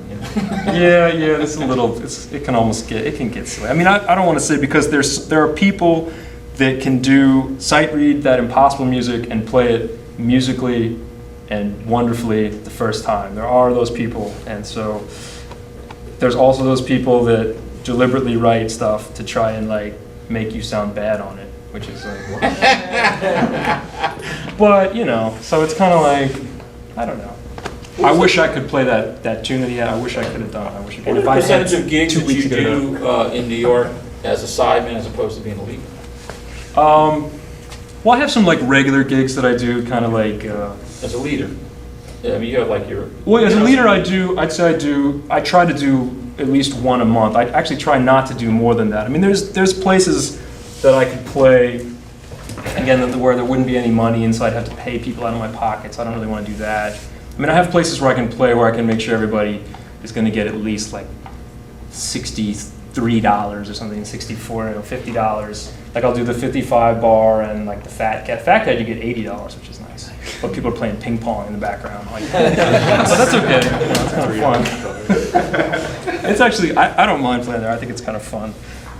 yeah, it's a little. It can get silly. I mean, I don't want to say, because there are people that can do sight read that impossible music and play it musically and wonderfully the first time. There are those people, and so there's also those people that deliberately write stuff to try and like make you sound bad on it, which is like, what? But so it's kind of like, I don't know. I wish I could play that tune that he had. I wish I could have done it. I wish I could. What If I had percentage of gigs 2 that weeks you to get it do in New York as a sideman as opposed to being a lead? Well, I have some like regular gigs that I do, kind of like. As a leader? I mean, you have like your... Well, as a leader, I try to do at least one a month. I actually try not to do more than that. I mean, there's places that I could play, again, where there wouldn't be any money, and so I'd have to pay people out of my pockets. I don't really want to do that. I mean, I have places where I can play where I can make sure everybody is going to get at least like $63 or something, $64, $50. Like I'll do the 55 bar and like the Fat Cat you get $80, which is nice. But people are playing ping pong in the background. Like, but that's okay. It's kind of fun. It's actually, I don't mind playing there. I think it's kind of fun.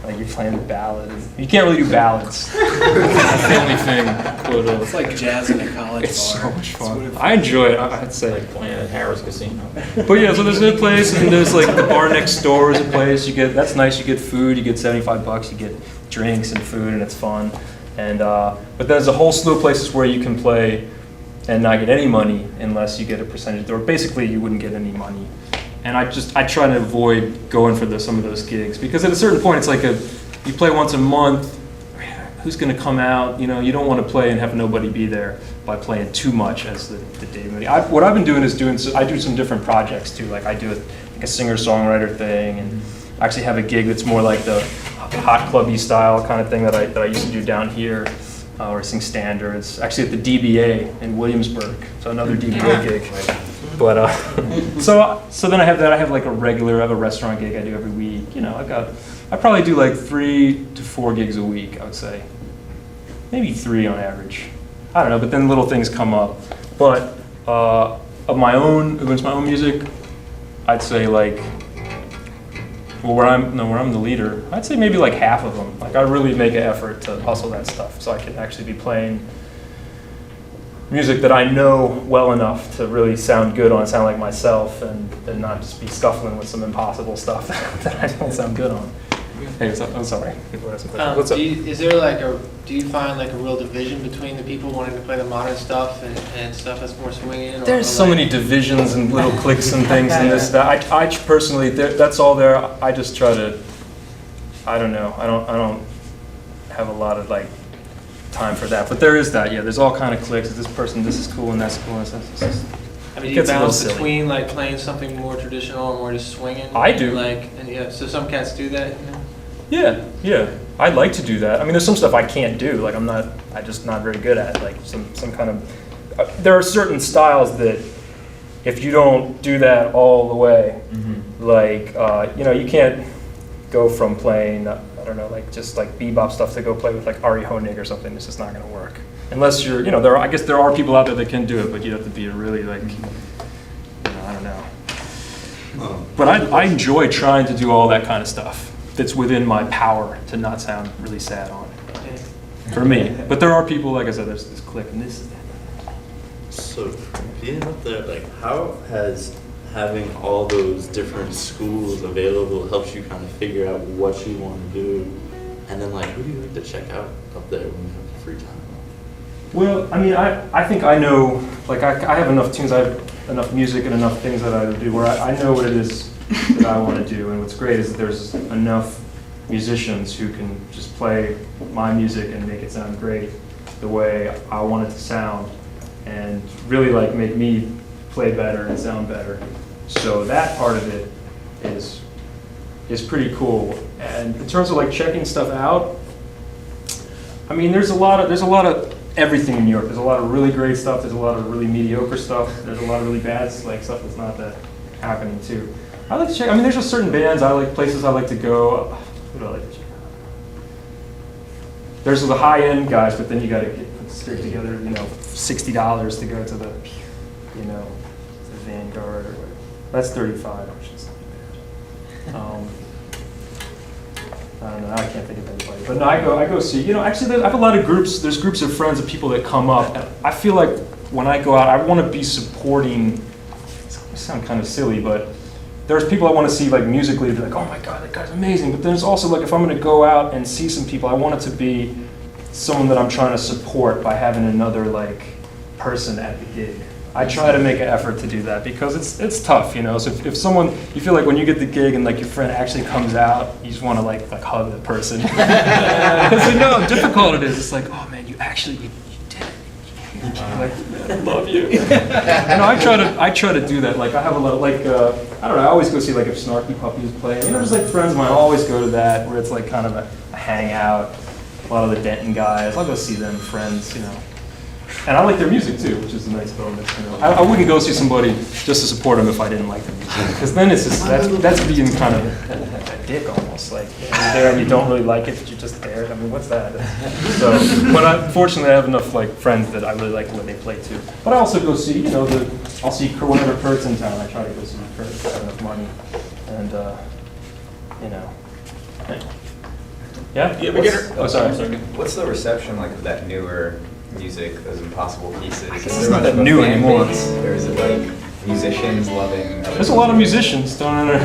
Like you're playing ballads. You can't really do ballads. It's a family thing. But, It's like jazz in a college it's bar. so much fun. I enjoy it, I'd say. Like playing at Harris Casino. But yeah, so there's a place, and there's like the bar next door is a place. That's nice. You get food. You get $75. You get drinks and food, and it's fun. And but there's a whole slew of places where you can play and not get any money unless you get a percentage. Or basically, you wouldn't get any money. And I try to avoid going for some of those gigs, because at a certain point, it's like you play once a month. Who's going to come out? You don't want to play and have nobody be there by playing too much as the Davy Mooney. What I've been doing is I do some different projects too. Like I do a singer-songwriter thing, and I actually have a gig that's more like the hot clubby style kind of thing that I used to do down here, where I sing standards. Actually at the DBA in Williamsburg, so another DBA gig. But so then I have that. I have like I have a restaurant gig I do every week. You know, I probably do like 3 to 4 gigs a week, I would say. Maybe 3 on average. I don't know, but then little things come up. But of my own, when it's my own music, I'd say like, well, where I'm the leader, I'd say maybe like half of them. Like I really make an effort to hustle that stuff so I can actually be playing music that I know well enough to really sound good on, sound like myself, and not just be scuffling with some impossible stuff that I don't sound good on. Hey, what's up? I'm sorry. People are asking questions. What's up? Do you find like a real division between the people wanting to play the modern stuff and stuff that's more swinging? There's so many divisions and little cliques and things and this, that. I personally, that's all there. I just try to, I don't know. I don't have a lot of like time for that. But there is that, yeah. There's all kind of cliques. This person, this is cool and that's cool. And I mean, do you balance between like playing something more traditional and more just swinging? I do. Like, and yeah, so some cats do that, you know? Yeah. I'd like to do that. I mean, there's some stuff I can't do. Like I'm just not very good at. Like some kind of, there are certain styles that if you don't do that all the way, like, you know, you can't go from playing, I don't know, like just like bebop stuff to go play with like Ari Honig or something. It's just not going to work. Unless you're, you know, I guess there are people out there that can do it, but you have to be a really like, you know, I don't know. But I enjoy trying to do all that kind of stuff that's within my power to not sound really sad on. For me. But there are people, like I said, there's this click and this. So being up there, like how has having all those different schools available helps you kind of figure out what you want to do? And then like, who do you like to check out up there when you have free time? Well, I mean, I think I know, like I have enough tunes, I have enough music and enough things that I do where I know what it is that I want to do. And what's great is that there's enough musicians who can just play my music and make it sound great the way I want it to sound and really like make me play better and sound better. So that part of it is pretty cool. And in terms of like checking stuff out, I mean, there's a lot of everything in New York. There's a lot of really great stuff. There's a lot of really mediocre stuff. There's a lot of really bad like stuff that's not that happening too. I like to check. I mean, there's just certain bands I like, places I like to go. What do I like to check out? There's the high-end guys, but then you got to put straight together. You know, $60 to go to the, you know, the Vanguard or whatever. That's $35, which is not bad. I don't know, I can't think of anybody. But no, I go see, you know, actually I have a lot of groups, there's groups of friends of people that come up. And I feel like when I go out, I want to be supporting, it sounds kind of silly, but there's people I want to see like musically to be like, oh my God, that guy's amazing. But there's also like, if I'm going to go out and see some people, I want it to be someone that I'm trying to support by having another like person at the gig. I try to make an effort to do that because it's tough, you know. So if someone, you feel like when you get the gig and like your friend actually comes out, you just want to like hug the person because you know how difficult it is. It's like, oh man, you did it. Like, I love you. And I try to do that. Like I have a lot of like I don't know. I always go see like if Snarky Puppy is playing. You know, just like friends of mine. I always go to that where it's like kind of a hangout. A lot of the Denton guys. I'll go see them, friends, you know. And I like their music too, which is a nice bonus. You know, I wouldn't go see somebody just to support them if I didn't like their music, because then it's just that's being kind of a dick almost. Like you're there and you don't really like it, but you're just there. I mean, what's that? So, but fortunately, I have enough like friends that I really like what they play too. But I also go see, you know, I'll see whenever Kurt's in town. I try to go see Kurt if I have enough money, and you know. Yeah. Oh, sorry. What's the reception like of that newer music, those Impossible Pieces? It's not that new anymore. Or is it like musicians loving? There's a lot of musicians, don't there?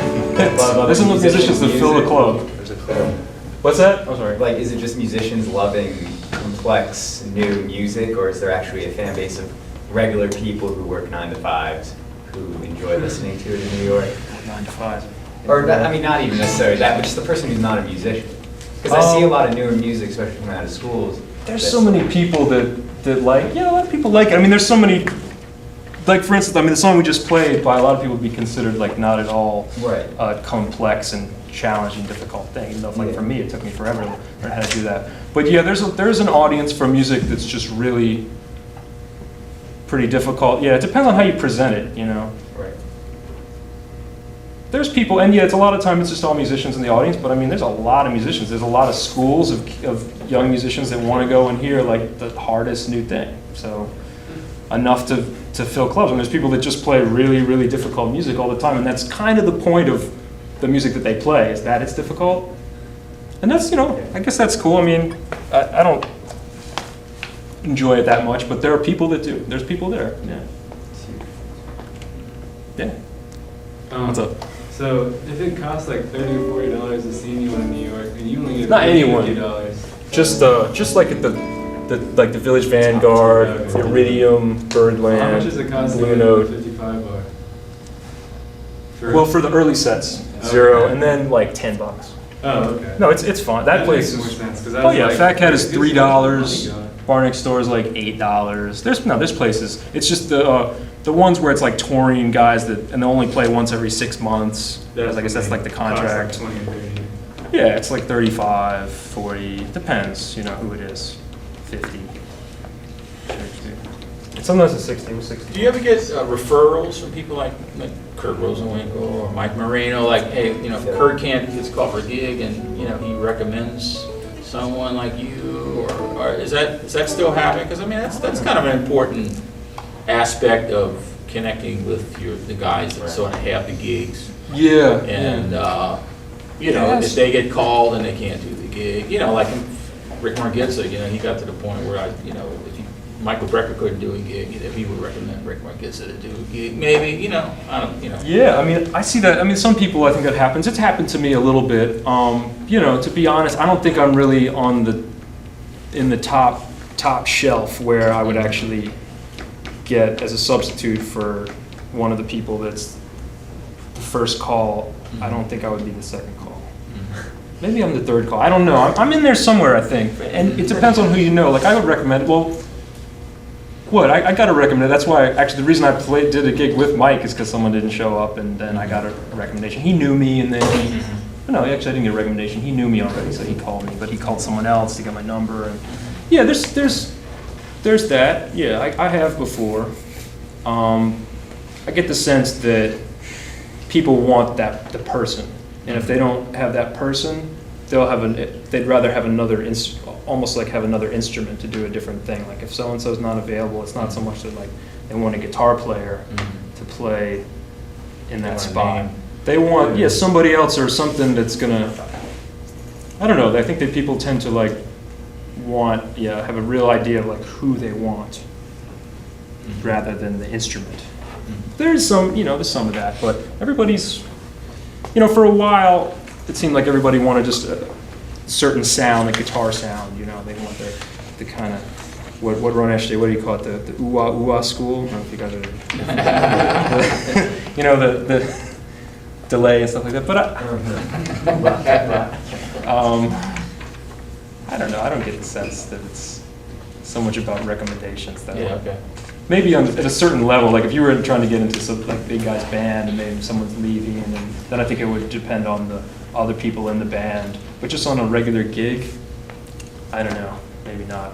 There's enough musicians to fill the club. There's a club. What's that? I'm sorry. Like, is it just musicians loving complex new music, or is there actually a fan base of regular people who work 9 to 5s who enjoy listening to it in New York? 9 to 5. Or I mean, not even necessarily that, but just the person who's not a musician. Because I see a lot of newer music, especially coming out of schools. There's so many people that like, yeah, a lot of people like it. I mean, there's so many, like for instance, I mean, the song we just played by a lot of people would be considered like not at all Right. complex and challenging, difficult thing. Even though, like Yeah. for me, it took me forever to learn how to do that. But yeah, there's an audience for music that's just really pretty difficult. Yeah, it depends on how you present it, you know. Right. There's people, and yeah, it's a lot of time it's just all musicians in the audience, but I mean, there's a lot of musicians. There's a lot of schools of young musicians that want to go and hear like the hardest new thing. So enough to fill clubs. And there's people that just play really, really difficult music all the time, and that's kind of the point of the music that they play, is that it's difficult. And that's, you know, I guess that's cool. I mean, I don't enjoy it that much, but there are people that do. There's people there. Yeah. Yeah. What's up? So if it costs like $30 or $40 to see anyone in New York, and you only get Not anyone. $50, Just like at the Village Vanguard, Okay. Iridium, Birdland, how much does it cost to Blue go to Note. a 55 bar? Well, for the early sets, Okay. 0, and then like $10. Oh, okay. No, it's fine. That place makes is. more sense, 'cause I Oh was yeah, like, Fat Cat is where's the $3. money going? Bar Next Door is like $8. There's places. It's just the ones where it's like touring guys that, and they only play once every 6 months. I guess that's like the contract. Costs like 20 or 30. Yeah, it's like 35, 40, depends, you know, who it is. 50. Sometimes it's 60, it was 60. Do you ever get referrals from people like Kurt Rosenwinkel or Mike Marino, like, hey, you know, if Kurt can't, gets called for a gig and, you know, he recommends someone like you, or is that still happening? Because I mean, that's kind of an important aspect of connecting with the guys that sort of have the gigs. Yeah. And, you know, if they get called and they can't do the gig, you know, like Rick Margitza, you know, he got to the point where you know, Michael Brecker couldn't do a gig, if he would recommend Rick Margitza to do a gig, maybe, you know, I don't, you know. Yeah, I mean, I see that. I mean, some people, I think that happens. It's happened to me a little bit. You know, to be honest, I don't think I'm really in the top shelf where I would actually get as a substitute for one of the people that's the first call. I don't think I would be the second call. Maybe I'm the third call. I don't know. I'm in there somewhere, I think. And it depends on who you know. Like, I would recommend, well, I got to recommend it. That's why, actually, the reason I did a gig with Mike is because someone didn't show up, and then I got a recommendation. He knew me, and then no, actually, I didn't get a recommendation. He knew me already, so he called me, but he called someone else to get my number. And yeah, there's that. Yeah, I have before. I get the sense that people want the person, and if they don't have that person, they'd rather have almost like have another instrument to do a different thing. Like if so-and-so's not available, it's not so much that like they want a guitar player to play in that spot. They want, somebody else or something that's gonna, I don't know, I think that people tend to like have a real idea of like who they want rather than the instrument. There's some of that, but everybody's, for a while, it seemed like everybody wanted just a certain sound, a guitar sound, they want the kind of, what Ron Ashley, what do you call it, the ooh-ah school? I don't know if you guys are, the delay and stuff like that, but I don't know, I don't get the sense that it's so much about recommendations that way. Maybe at a certain level, like if you were trying to get into some like big guy's band and maybe someone's leaving, and then I think it would depend on the other people in the band. But just on a regular gig, I don't know, maybe not.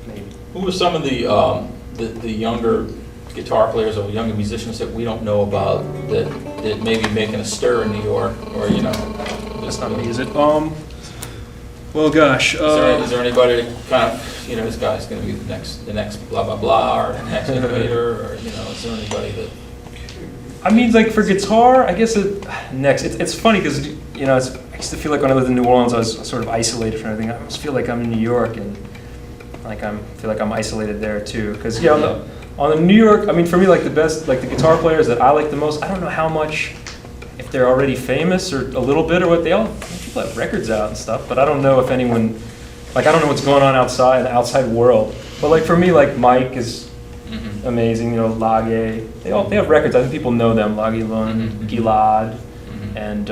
Maybe. Who are some of the younger guitar players or younger musicians that we don't know about that maybe making a stir in New York, or That's not me, is it? Well, gosh. Is there anybody that kind of, this guy's going to be the next blah blah blah, or the next innovator, or is there anybody that? I mean, like for guitar, I guess it's funny because I used to feel like when I lived in New Orleans, I was sort of isolated from everything. I almost feel like I'm in New York, and feel like I'm isolated there too. Because on the New York, I mean, for me, like the best, like the guitar players that I like the most, I don't know how much, if they're already famous or a little bit, or what people have records out and stuff, but I don't know if anyone, like I don't know what's going on outside, in the outside world. But like for me, like Mike is amazing, Lage, they have records, I think people know them, Lage Lund, Gilad, and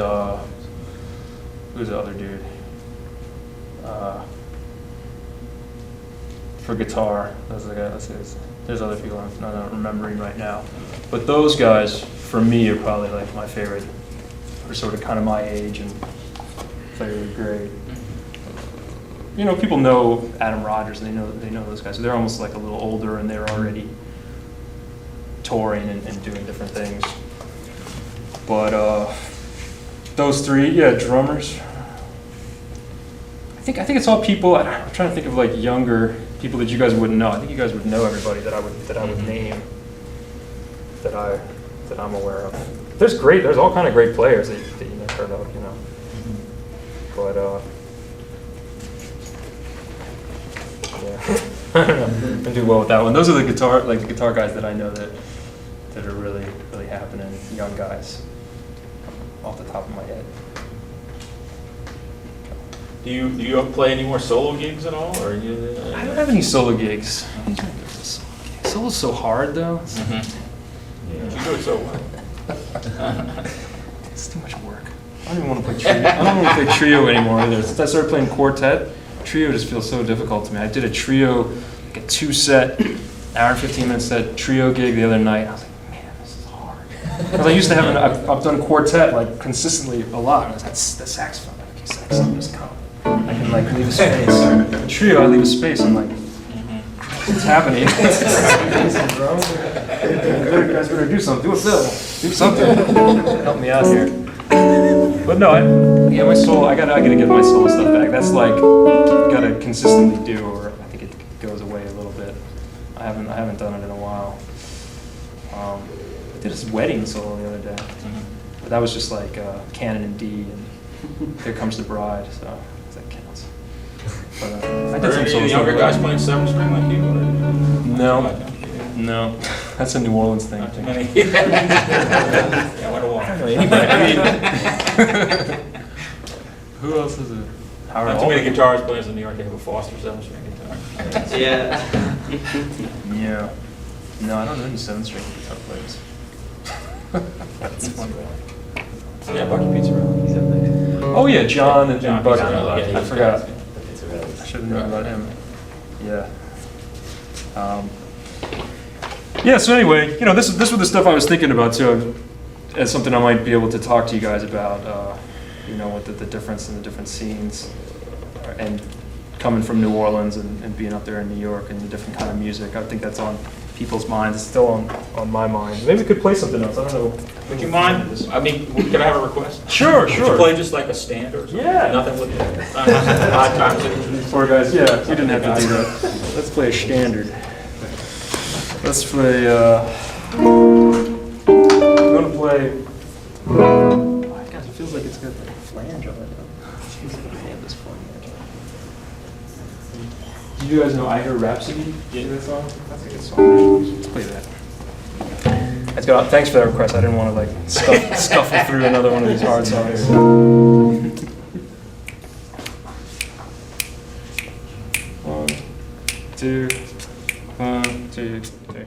who's the other dude? For guitar, that's the guy, there's other people I'm not remembering right now. But those guys, for me, are probably like my favorite, are sort of kind of my age and play really great. You know, people know Adam Rogers, and they know those guys. So they're almost like a little older, and they're already touring and doing different things. But those three, yeah, drummers. I think it's all people. I'm trying to think of like younger people that you guys wouldn't know. I think you guys would know everybody that I would name that I'm aware of. There's all kind of great players that you never heard of, you know. But yeah, I don't know. I do well with that one. Those are the guitar guys that I know that are really really happening. Young guys, off the top of my head. Do you play any more solo gigs at all, or you? I don't have any solo gigs. Solo's so hard though. You do it so well. It's too much work. I don't even want to play trio. I don't want to play trio anymore either. Since I started playing quartet, trio just feels so difficult to me. I did a trio, like a 2-set, hour and 15-minute set trio gig the other night. I was like, man, this is hard. Because I used to have I've done quartet like consistently a lot. And I was like, the saxophone, okay, saxophone just come. I can like leave a space. A trio, I leave a space. I'm like, what's happening? You guys better do something. Do a fill. Do something. Help me out here. But no, my soul. I gotta get my soul stuff back. That's like gotta consistently do, or I think it goes away a little bit. I haven't done it in a while. I did this wedding solo the other day, but that was just like canon in D and Here Comes the Bride. So that counts. But I did Are some any of solo the younger stuff. guys playing 7-string like you? Or? No, that's a New Orleans thing. I Not too think. many. Yeah, what a walk. Who else is it? Not too many guitar players in New York. They have a Foster 7-string guitar. Yeah. Yeah. No, I don't know any 7-string guitar players. That's funny. Yeah, Bucky Pizzarelli. He's up there. Oh yeah, John and John Bucky. Pizzarelli, yeah, I he's forgot. great. I should have known about him. Yeah. Yeah. So anyway, you know, this was the stuff I was thinking about too, as something I might be able to talk to you guys about. You know, with the difference in the different scenes, and coming from New Orleans and being up there in New York and the different kind of music. I think that's on people's minds. It's still on my mind. Maybe we could play something else. I don't know. Would you mind? I mean, could I have a request? Sure, Would you sure. play just like a standard or something? Yeah. Nothing with odd times. Poor guys, yeah, we didn't have to do that. Let's play a standard. Let's play, I'm gonna play, oh, guys, it feels like it's got like a flange on it. Seems like I have this flange. Do you guys know I Hear Rhapsody? Yeah. That song? That's a good song. Let's play that. Thanks for that request. I didn't want to like scuffle through another one of these hard songs. 1, 2, 1, 2, 3.